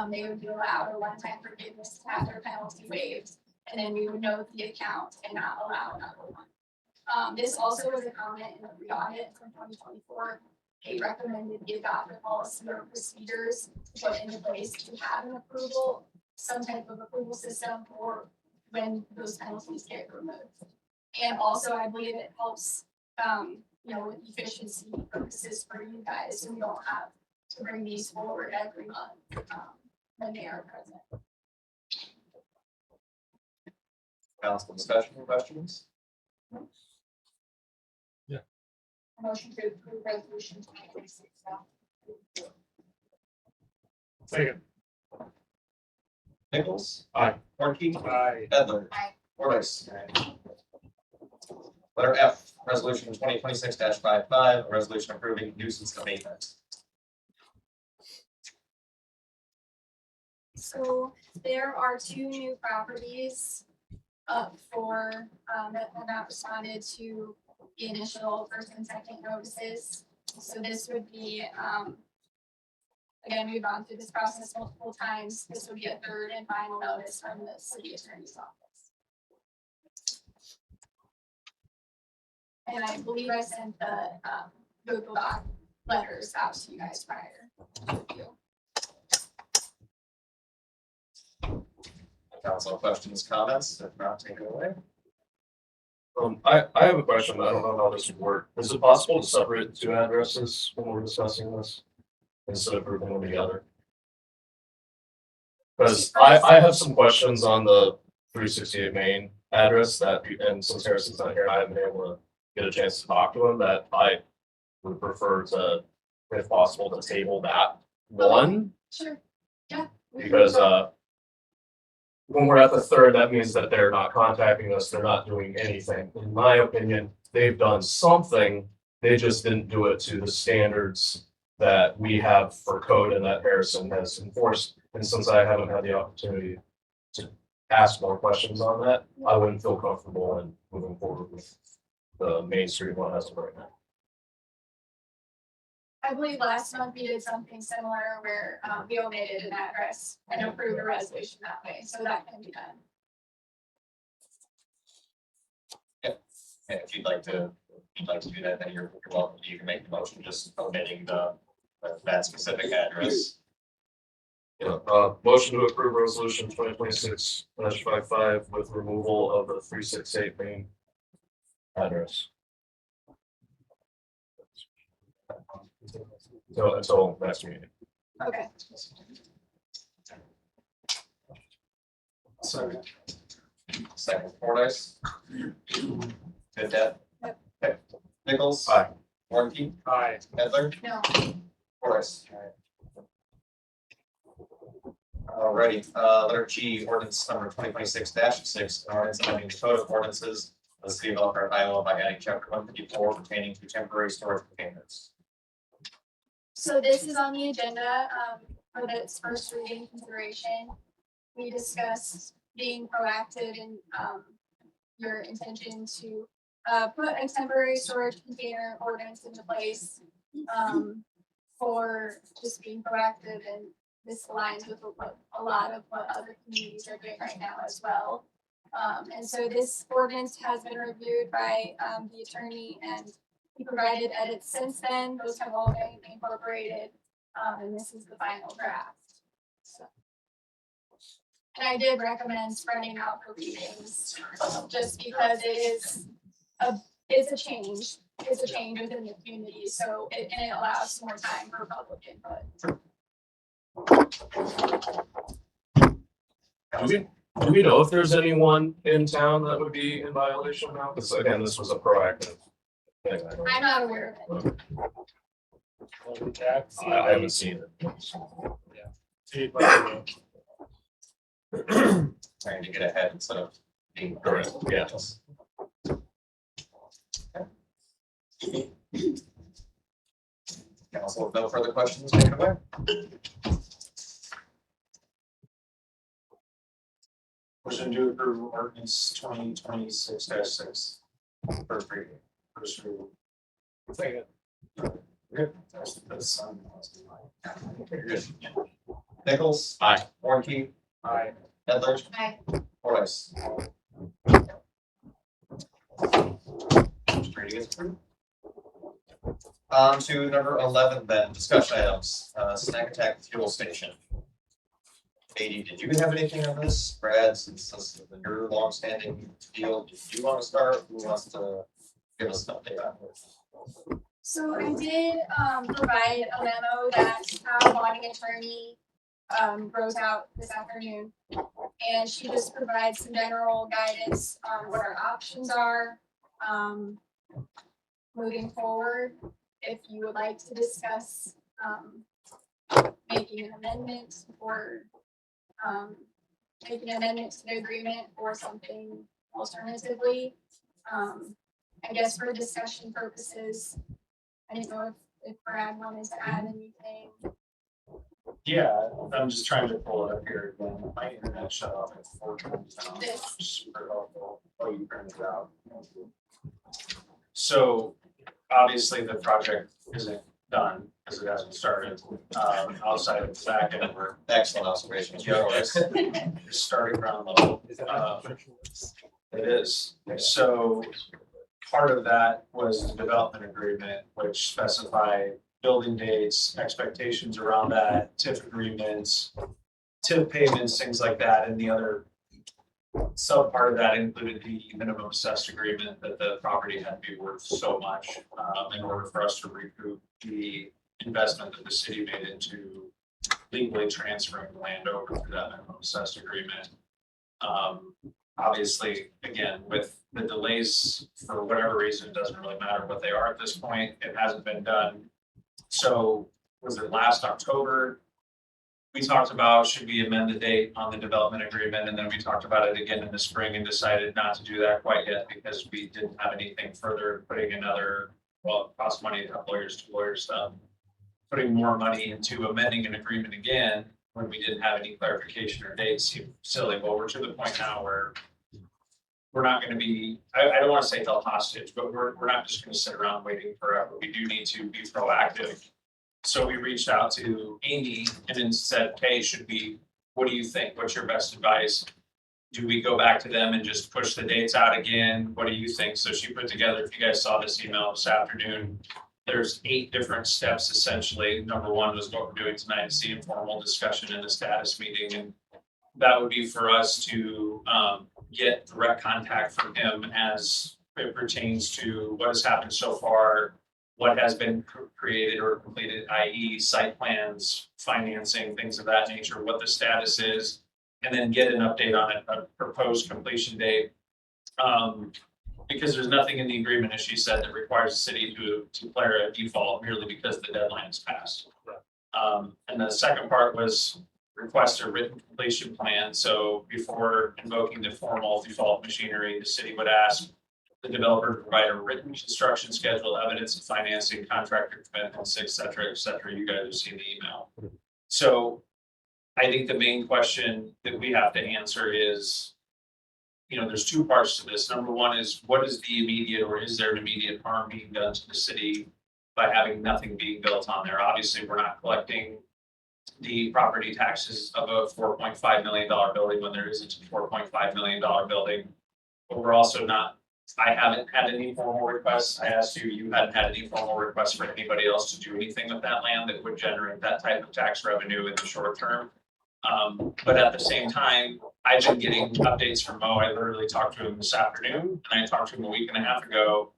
they would be allowed a one-time forgiveness to have their penalty waived. And then we would note the account and not allow another one. This also was a comment in the re-audit from 2024. they recommended the adopted policy or procedures put into place to have an approval, some type of approval system for when those penalties get removed. And also, I believe it helps, with efficiency purposes for you guys, so we don't have to bring these forward every month, when they are present. Council discussion or questions? Motion to approve resolution 2026. Second. Nichols? Aye. Warnke? Aye. Edler? Aye. Fordice? Letter F, resolution 2026-55, a resolution approving nuisance abatement. So there are two new properties up for, that have not responded to the initial first and second notices. So this would be, again, we've gone through this process multiple times. This would be a third and final notice from the city attorney's office. And I believe I sent the, Google Doc letters out to you guys prior to review. Council questions, comments? If not, take it away. I have a question. I don't know how this would work. Is it possible to separate two addresses when we're discussing this instead of grouping them together? Because I have some questions on the 368 main address that, and since Harrison's not here, I haven't been able to get a chance to talk to him, that I would prefer to, if possible, to table that one. Sure, yeah. Because when we're at the third, that means that they're not contacting us, they're not doing anything. In my opinion, they've done something, they just didn't do it to the standards that we have for code and that Harrison has enforced. And since I haven't had the opportunity to ask more questions on that, I wouldn't feel comfortable in moving forward with the Main Street one as of right now. I believe last month we did something similar where we omitted an address and approved a resolution that way, so that can be done. And if you'd like to do that, then you're welcome. You can make the motion just omitting that specific address. Yeah, motion to approve resolution 2026-55 with removal of the 368 main address. Until next meeting. Okay. Second. Second, Fordice. Good, Deb? Yep. Okay. Nichols? Aye. Warnke? Aye. Edler? No. Fordice? Alrighty, letter G, ordinance number 2026-6, an ordinance amending the code of ordinances of the city of Elkhart, Iowa by adding chapter 154 pertaining to temporary storage containers. So this is on the agenda, for its first reading consideration. We discussed being proactive in, your intention to, put a temporary storage container ordinance into place, for just being proactive, and this aligns with what a lot of what other communities are doing right now as well. And so this ordinance has been reviewed by, the attorney, and he provided edits since then. Those have all been incorporated, and this is the final draft. So. And I did recommend spreading out the readings, just because it's a change. It's a change within the community, so it allows more time for public input. Do we know if there's anyone in town that would be in violation now? Because again, this was a proactive thing. I'm not aware of it. I haven't seen it. Trying to get ahead instead of being Correct, yes. Council, with no further questions, take it away. Motion to approve ordinance 2026-6. First reading. First reading. Second. Good. That's You're good. Nichols? Aye. Warnke? Aye. Edler? Aye. Fordice? Reading is approved. On to number 11 then, discussion items, snack attack fuel station. Katie, did you have anything on this? Brad, since this is your longstanding deal, do you want to start? Who wants to give us an update on this? So I did provide a memo that our bonding attorney wrote out this afternoon. And she just provides some general guidance on what our options are moving forward. If you would like to discuss making an amendment or making an amendment to the agreement or something alternatively. I guess for discussion purposes, I didn't know if Brad wanted to add anything. Yeah, I'm just trying to pull it up here again. My internet shut off at 4 times now. This. Super helpful. Oh, you printed it out. So obviously the project isn't done because it hasn't started. Outside of the fact that we're Excellent observations. Yeah, starting ground level. It is. So part of that was the development agreement, which specified building dates, expectations around that, TIF agreements, TIF payments, things like that, and the other sub-part of that included the minimum assessed agreement that the property had to be worth so much in order for us to recoup the investment that the city made into legally transferring the land over through that minimum assessed agreement. Obviously, again, with the delays, for whatever reason, it doesn't really matter what they are at this point, it hasn't been done. So was it last October? We talked about, should we amend the date on the development agreement? And then we talked about it again in the spring and decided not to do that quite yet because we didn't have anything further, putting another, well, it cost money, a couple lawyers, 2 lawyers, putting more money into amending an agreement again when we didn't have any clarification or dates seemed silly. Well, we're to the point now where we're not going to be, I don't want to say held hostage, but we're not just going to sit around waiting forever. We do need to be proactive. So we reached out to Amy and then said, hey, what do you think? What's your best advice? Do we go back to them and just push the dates out again? What do you think? So she put together, if you guys saw this email this afternoon, there's 8 different steps essentially. Number 1 was what we're doing tonight, is the informal discussion in the status meeting. And that would be for us to get direct contact from him as it pertains to what has happened so far, what has been created or completed, i.e. site plans, financing, things of that nature, what the status is, and then get an update on it, a proposed completion date. Because there's nothing in the agreement, as she said, that requires the city to declare a default merely because the deadline is passed. And the second part was request a written completion plan. So before invoking the formal default machinery, the city would ask the developer to provide a written construction schedule, evidence of financing, contractor commitments, et cetera, et cetera. You guys have seen the email. So I think the main question that we have to answer is, there's 2 parts to this. Number 1 is, what is the immediate, or is there an immediate harm being done to the city by having nothing being built on there? Obviously, we're not collecting the property taxes of a $4.5 million building when there isn't a $4.5 million building. But we're also not, I haven't had any formal requests. I asked you, you hadn't had any formal requests for anybody else to do anything with that land that would generate that type of tax revenue in the short term. But at the same time, I've been getting updates from Mo. I literally talked to him this afternoon, and I talked to him a week and a half ago,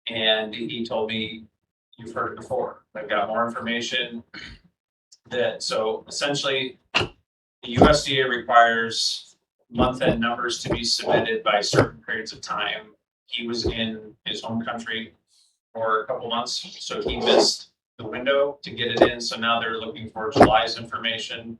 and he told me, you've heard it before. I've got more information. So essentially, the USDA requires month-end numbers to be submitted by certain periods of time. He was in his home country for a couple months, so he missed the window to get it in. So now they're looking for July's information.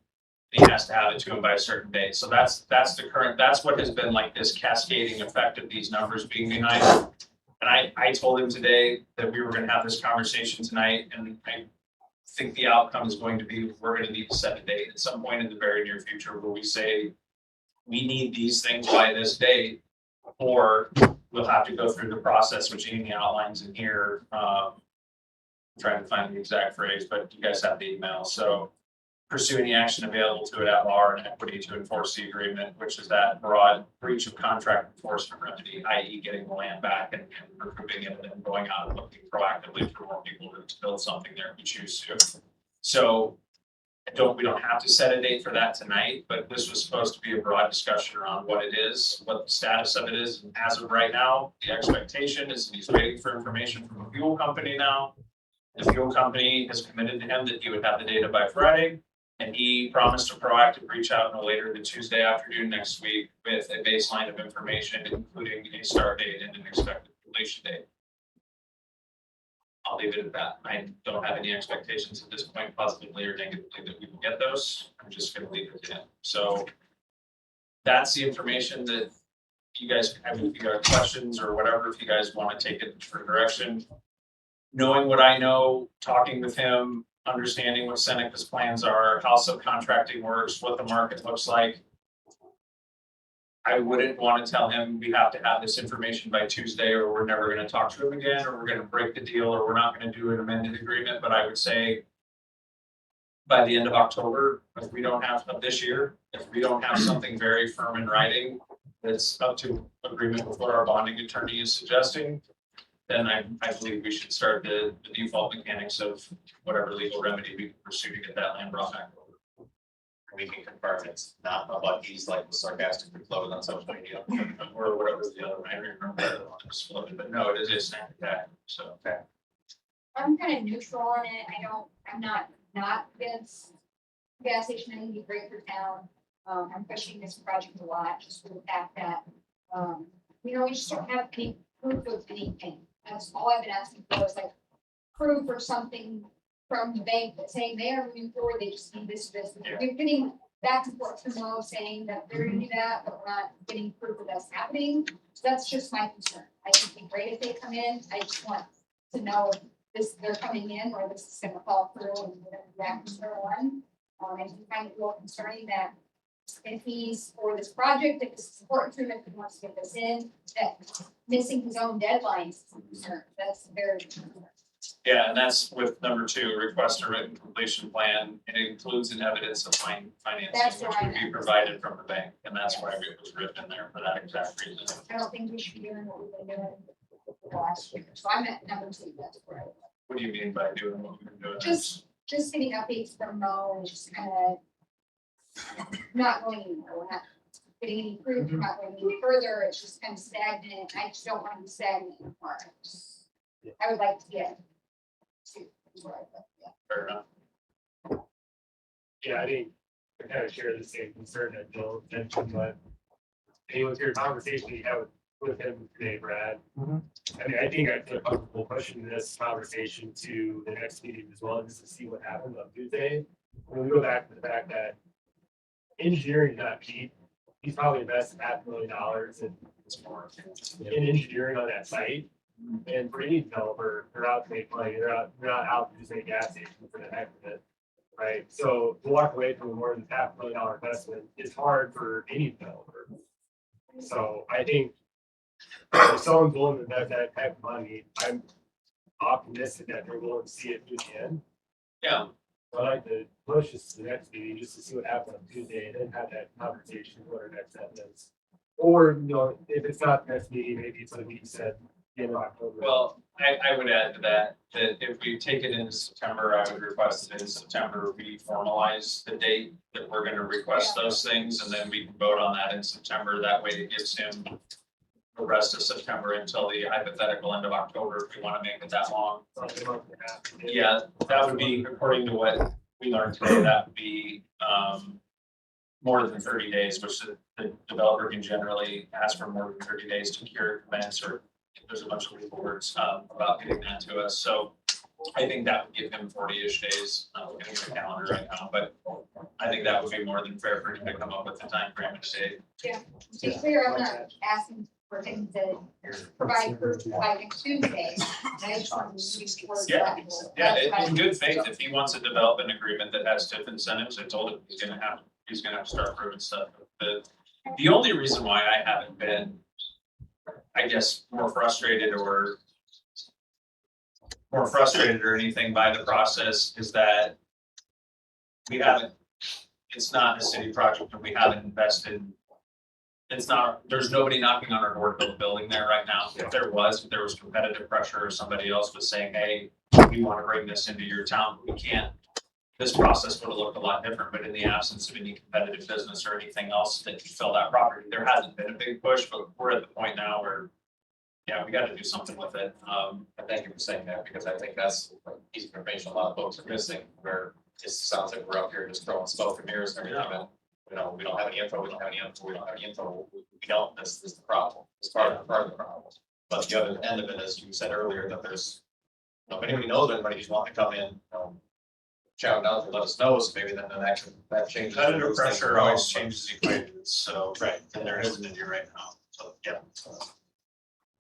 He has to have it to him by a certain date. So that's the current, that's what has been like this cascading effect of these numbers being behind it. And I told him today that we were going to have this conversation tonight, and I think the outcome is going to be, we're going to need to set a date at some point in the very near future where we say, we need these things by this date, or we'll have to go through the process, which Amy outlines in here. I'm trying to find the exact phrase, but you guys have the email. So pursue any action available to it at law or in equity to enforce the agreement, which is that broad breach of contract enforcement remedy, i.e. getting the land back and recouping it and then going out and looking proactively for more people to build something there if we choose to. So we don't have to set a date for that tonight, but this was supposed to be a broad discussion around what it is, what the status of it is. And as of right now, the expectation is that he's waiting for information from a fuel company now. The fuel company has committed to him that he would have the data by Friday. And he promised a proactive reach out no later than Tuesday afternoon next week with a baseline of information, including a start date and an expected completion date. I'll leave it at that. I don't have any expectations at this point, positively or negatively, that we will get those. I'm just gonna leave it to him. So that's the information that you guys, I mean, if you got questions or whatever, if you guys want to take it for direction. Knowing what I know, talking with him, understanding what Seneca's plans are, how subcontracting works, what the market looks like. I wouldn't want to tell him we have to have this information by Tuesday, or we're never going to talk to him again, or we're going to break the deal, or we're not going to do an amended agreement. But I would say by the end of October, if we don't have of this year, if we don't have something very firm in writing that's up to agreement with what our bonding attorney is suggesting, then I believe we should start the default mechanics of whatever legal remedy we can pursue to get that land brought back over. We can confirm it's not a Bucky's like was sarcastically floated on social media. Or whatever the other, I don't remember what the other one was floated, but no, it is a snap attack, so. I'm kind of neutral on it. I'm not against gas station. I think it'd be great for town. I'm pushing this project a lot just for the fact that, we just don't have any proof of anything. That's all I've been asking for is like proof or something from the bank that's saying they are moving forward. They just need this. Yeah. We're getting back and forth from Mo saying that they're gonna do that, but we're not getting proof that that's happening. So that's just my concern. I think it'd be great if they come in. I just want to know if they're coming in or this is gonna fall through and we're gonna be back to square one. I do find it a little concerning that if he's for this project, if this is important to him, if he wants to get this in, that missing his own deadlines is a concern. That's very concerning. Yeah, and that's with number 2, request a written completion plan. It includes an evidence of financing, That's which why would be provided from the bank, and that's why it was written in there for that exact reason. I don't think we should be doing what we've been doing for the last year. So I'm at number 2, that's where I was. What do you mean by doing what we've been doing? Just getting updates from Mo and just kind of not going anywhere. We're not getting any proof, we're not going any further. It's just kind of stagnant. I just don't want to be stagnant anymore. I would like to get to where I'd like to get. Fair enough. Yeah, I think I kind of share the same concern that Bill mentioned, but hey, with your conversation you had with him today, Brad. I mean, I think I feel comfortable pushing this conversation to the next meeting as well, just to see what happens on Tuesday. When we go back to the fact that engineering is not cheap, he's probably invested $500,000 in engineering on that site. And for any developer, they're out to make money. They're not out to just make gas station for the heck of it, right? So to walk away from more than $500,000 investment is hard for any developer. So I think if someone's willing to invest that type of money, I'm optimistic that they're willing to see it through the end. Yeah. So I'd like to push this to the next meeting just to see what happens on Tuesday and then have that conversation with our next evidence. Or, if it's not the next meeting, maybe it's like you said, in October. Well, I would add to that if we take it into September, I would request that in September, we formalize the date that we're gonna request those things, and then we can vote on that in September. That way it gives him the rest of September until the hypothetical end of October, if we wanna make it that long. Yeah, that would be, according to what we learned today, that would be, more than 30 days, which the developer can generally ask for more than 30 days to cure, commence, or there's a bunch of legal words about getting that to us. So I think that would give him 40-ish days. I'm looking at the calendar right now, but I think that would be more than fair for him to come up with the time frame to say. Yeah, to be clear, I'm not asking for him to provide proof by next Tuesday. I just want to use words. Yeah, That's in fine. good faith, if he wants to develop an agreement that has TIF incentives, I told him he's gonna have to start proving stuff. The only reason why I haven't been, I guess, more frustrated or anything by the process is that we haven't, it's not a city project and we haven't invested. It's not, there's nobody knocking on our door to build a building there right now. If there was competitive pressure or somebody else was saying, hey, we want to bring this into your town, but we can't. This process would have looked a lot different, but in the absence of any competitive business or anything else that could fill that property, there hasn't been a big push, but we're at the point now where, yeah, we got to do something with it. And thank you for saying that, because I think that's a piece of information a lot of folks are missing, where it just sounds like we're up here just throwing smoke and mirrors and everything, and, you know, we don't have any info, we don't have any info, we don't have any info, we don't, this is the problem, it's part of the problem. But the other end of it, as you said earlier, that there's, you know, if anybody knows anybody who's wanting to come in, shout out to let us know, so maybe then that changes. Competitive pressure always changes equations, so, Right, and there isn't any right now, so, yeah.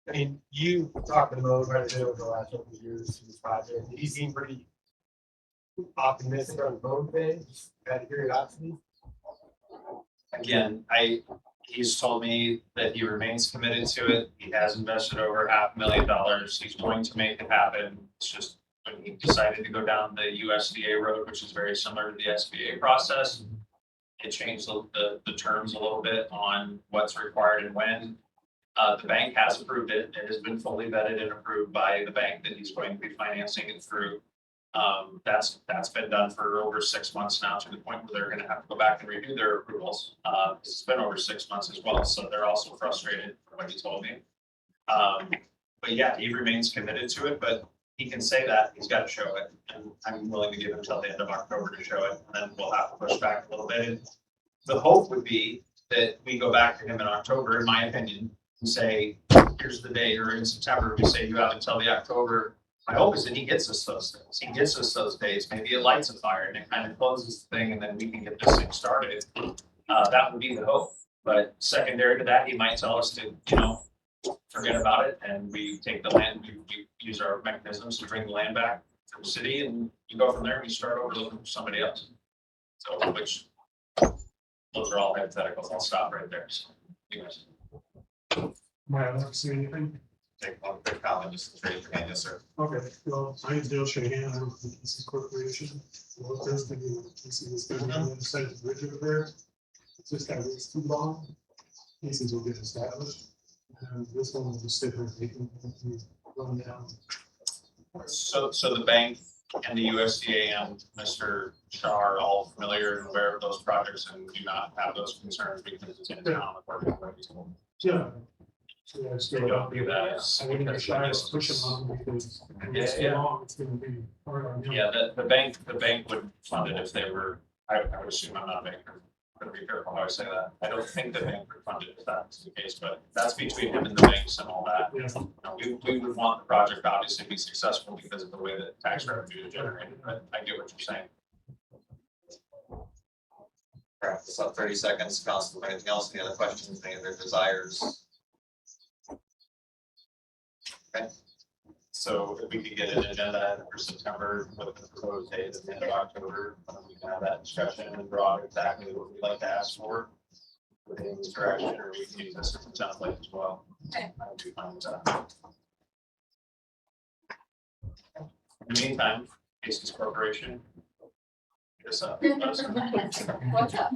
I mean, you talked to Mo quite a bit over the last couple of years in this project. He seemed pretty optimistic on both things, out of curiosity. Again, he's told me that he remains committed to it. He has invested over $500,000. He's going to make it happen. It's just when he decided to go down the USDA road, which is very similar to the SBA process, it changed the terms a little bit on what's required and when. The bank has approved it. It has been fully vetted and approved by the bank that he's going to be financing it through. That's been done for over 6 months now, to the point where they're gonna have to go back and redo their approvals. It's been over 6 months as well, so they're also frustrated from what he told me. But yeah, he remains committed to it, but he can say that, he's gotta show it. And I'm willing to give him till the end of October to show it, and then we'll have to push back a little bit. And the hope would be that we go back to him in October, in my opinion, and say, here's the date, or in September, we say you have until the October. My hope is that he gets us those things. He gets us those days. Maybe it lights a fire and it kind of closes the thing, and then we can get this thing started. That would be the hope. But secondary to that, he might tell us to, you know, forget about it, and we take the land, we use our mechanisms to bring the land back from the city, and you go from there and you start over looking for somebody else. So, which, those are all hypotheticals. I'll stop right there. So, anyways. Might I say anything? Take one quick comment, just to trade your hand, yes, sir. Okay, well, my name's Dale Shahan, I'm with the Casey's Corporation. Well, it does, Casey's is going on the other side of the bridge over there. It's just that it's too long. Casey's will get established. And this one will just sit there, they can run down. So the bank and the USDA and Mr. Shaw are all familiar and aware of those projects and do not have those concerns because it's in town. Yeah. So yeah, So don't do that. I wouldn't be shy to push them on because it's too Yeah. long, it's gonna be hard on you. Yeah, the bank would fund it if they were, I would assume, I'm not a banker. I'm gonna be careful how I say that. I don't think the bank would fund it if that's the case, but that's between him and the banks and all that. Yeah. You know, we would want the project obviously to be successful because of the way that tax revenue is generated, but I get what you're saying. Wrap this up 30 seconds, council, anything else, any other questions, any other desires? Okay. So if we could get an agenda item for September with the proposed date at the end of October, we can have that discussion and draw exactly what we'd like to ask for. Within this direction, or we can use this as a template as well. Okay. I would be fine with that. In the meantime, Casey's Corporation. Yes, What's up?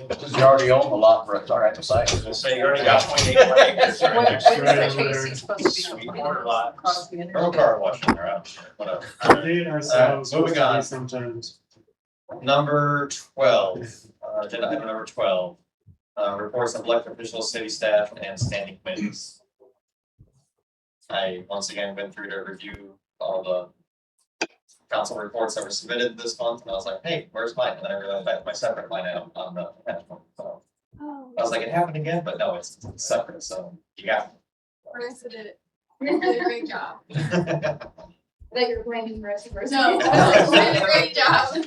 Because you already own the lot, but it's all right to say. I say you already got 0.8 acres right What- next to what it. is the Casey's Sweet corner lot. Girl car washing, they're out, whatever. They and ourselves. Moving on. Sometimes. Number 12, agenda item number 12, reports of elected officials, city staff, and standing committees. I once again went through to review all the council reports that were submitted this month, and I was like, hey, where's mine? And then I realized I had my separate line item on the attachment. So Oh, I was like, it happened again, but no, it's separate, so you got Marissa did it. Did a great job. it. That you're blaming the rest of us. No, she did a great job.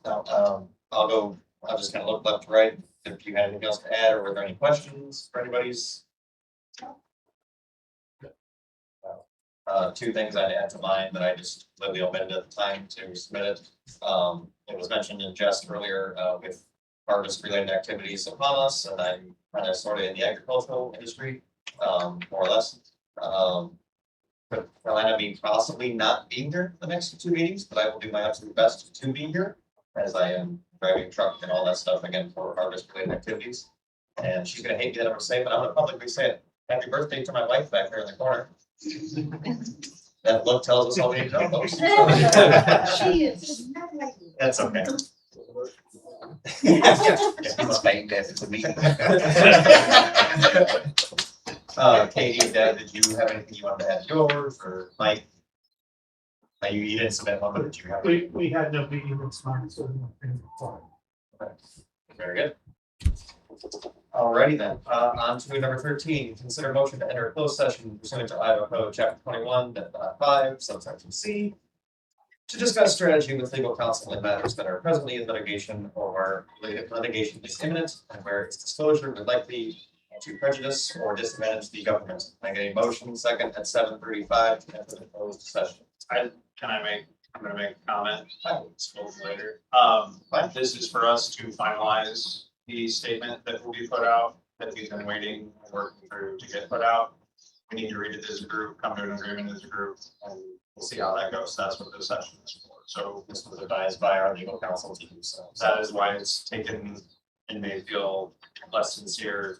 Now, I'll just kind of look left to right, if you had anything else to add, or were there any questions for anybody's? Two things I'd add to mine that I just literally omitted at the time to submit it. It was mentioned in jest earlier, with harvest related activities upon us, and I'm kind of sort of in the agricultural industry, more or less. could Carolina be possibly not being here the next 2 meetings, but I will do my absolute best to be here as I am driving truck and all that stuff again for harvest related activities. And she's gonna hate me that I'm gonna say it, but I'm gonna publicly say it. Happy birthday to my wife back there in the corner. That look tells us all we need to know, folks. She is not like you. That's okay. It's named after me. Katie, Dad, did you have anything you wanted to add to yours, or Mike? You didn't submit one, but did you have? We had no meeting this month, so. Very good. Alrighty then, on to number 13, consider motion to enter a closed session pursuant to Iowa Code Chapter 21.5, subsection C, to discuss strategy with legal counsel in matters that are presently in litigation or where litigation is imminent and where its disclosure would likely to prejudice or disadvantage the government. I get a motion second at 7:35 to enter the closed session. I'm gonna make a comment. It's a little later. This is for us to finalize the statement that will be put out, that we've been waiting and working through to get put out. We need to read it as a group, come to an agreement as a group, and we'll see how that goes. That's what this session is for. So This was advised by our legal counsel to do so. that is why it's taken and may feel less sincere.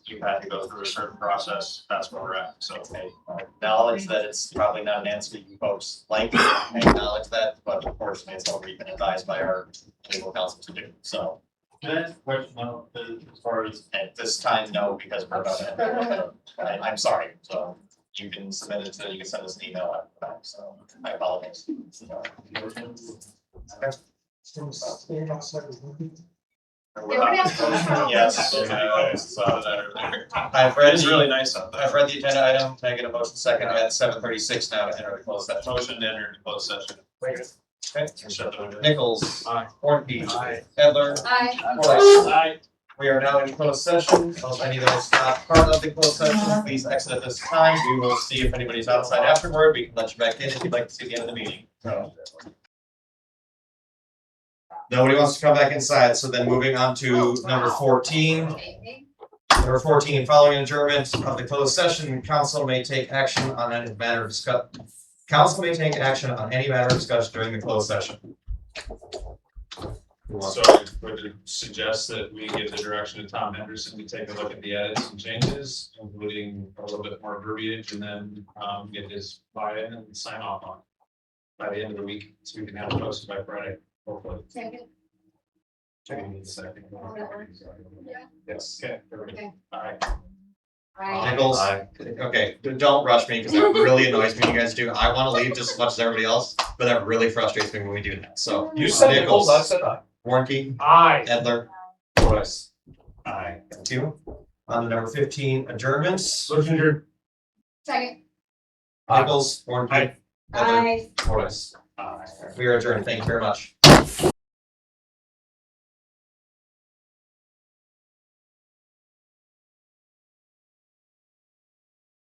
You've had to go through a certain process. That's where we're at. So I acknowledge that it's probably not an answer you folks like, I acknowledge that, but unfortunately, it's what we've been advised by our legal counsel to do, so. Can I ask a question now, as far as, At this time, no, because we're about to end. I'm sorry, so you can submit it to, you can send us an email after that, so I apologize. So staying outside of the meeting. Yes. I've read, It's really nice out I've there. read the agenda item, can I get a motion second at 7:36 now to enter the closed session? Motion to enter the closed session. Okay. Shut the window. Nichols. Aye. Hornby. Aye. Edler. Aye. Forrest. We are now in closed session. If any of those not part of the closed session, please exit at this time. We will see if anybody's outside afterward. We can let you back in if you'd like to see the end of the meeting. So. Nobody wants to come back inside, so then moving on to number 14. Number 14, following adjournment of the closed session, council may take action on any matter discussed. Council may take action on any matter discussed during the closed session. So I would suggest that we give the direction to Tom Henderson to take a look at the edits and changes, including a little bit more verbiage, and then get his buy-in and sign off on it by the end of the week, so we can have it posted by Friday, hopefully. Second. Checking the second. Yeah. Yes, okay. Okay. All right. Aye. Nichols? Okay, don't rush me because that really annoys me. You guys do. I want to leave just as much as everybody else, but that really frustrates me when we do that. So. You said Nichols, I said aye. Warnke, Aye. Edler, Forrest. aye. Thank you. On to number 15, adjournments. Motion adjourned. Second. Nichols, Warnke, Edler, Aye. Forrest. Aye. We are adjourned. Thank you very much.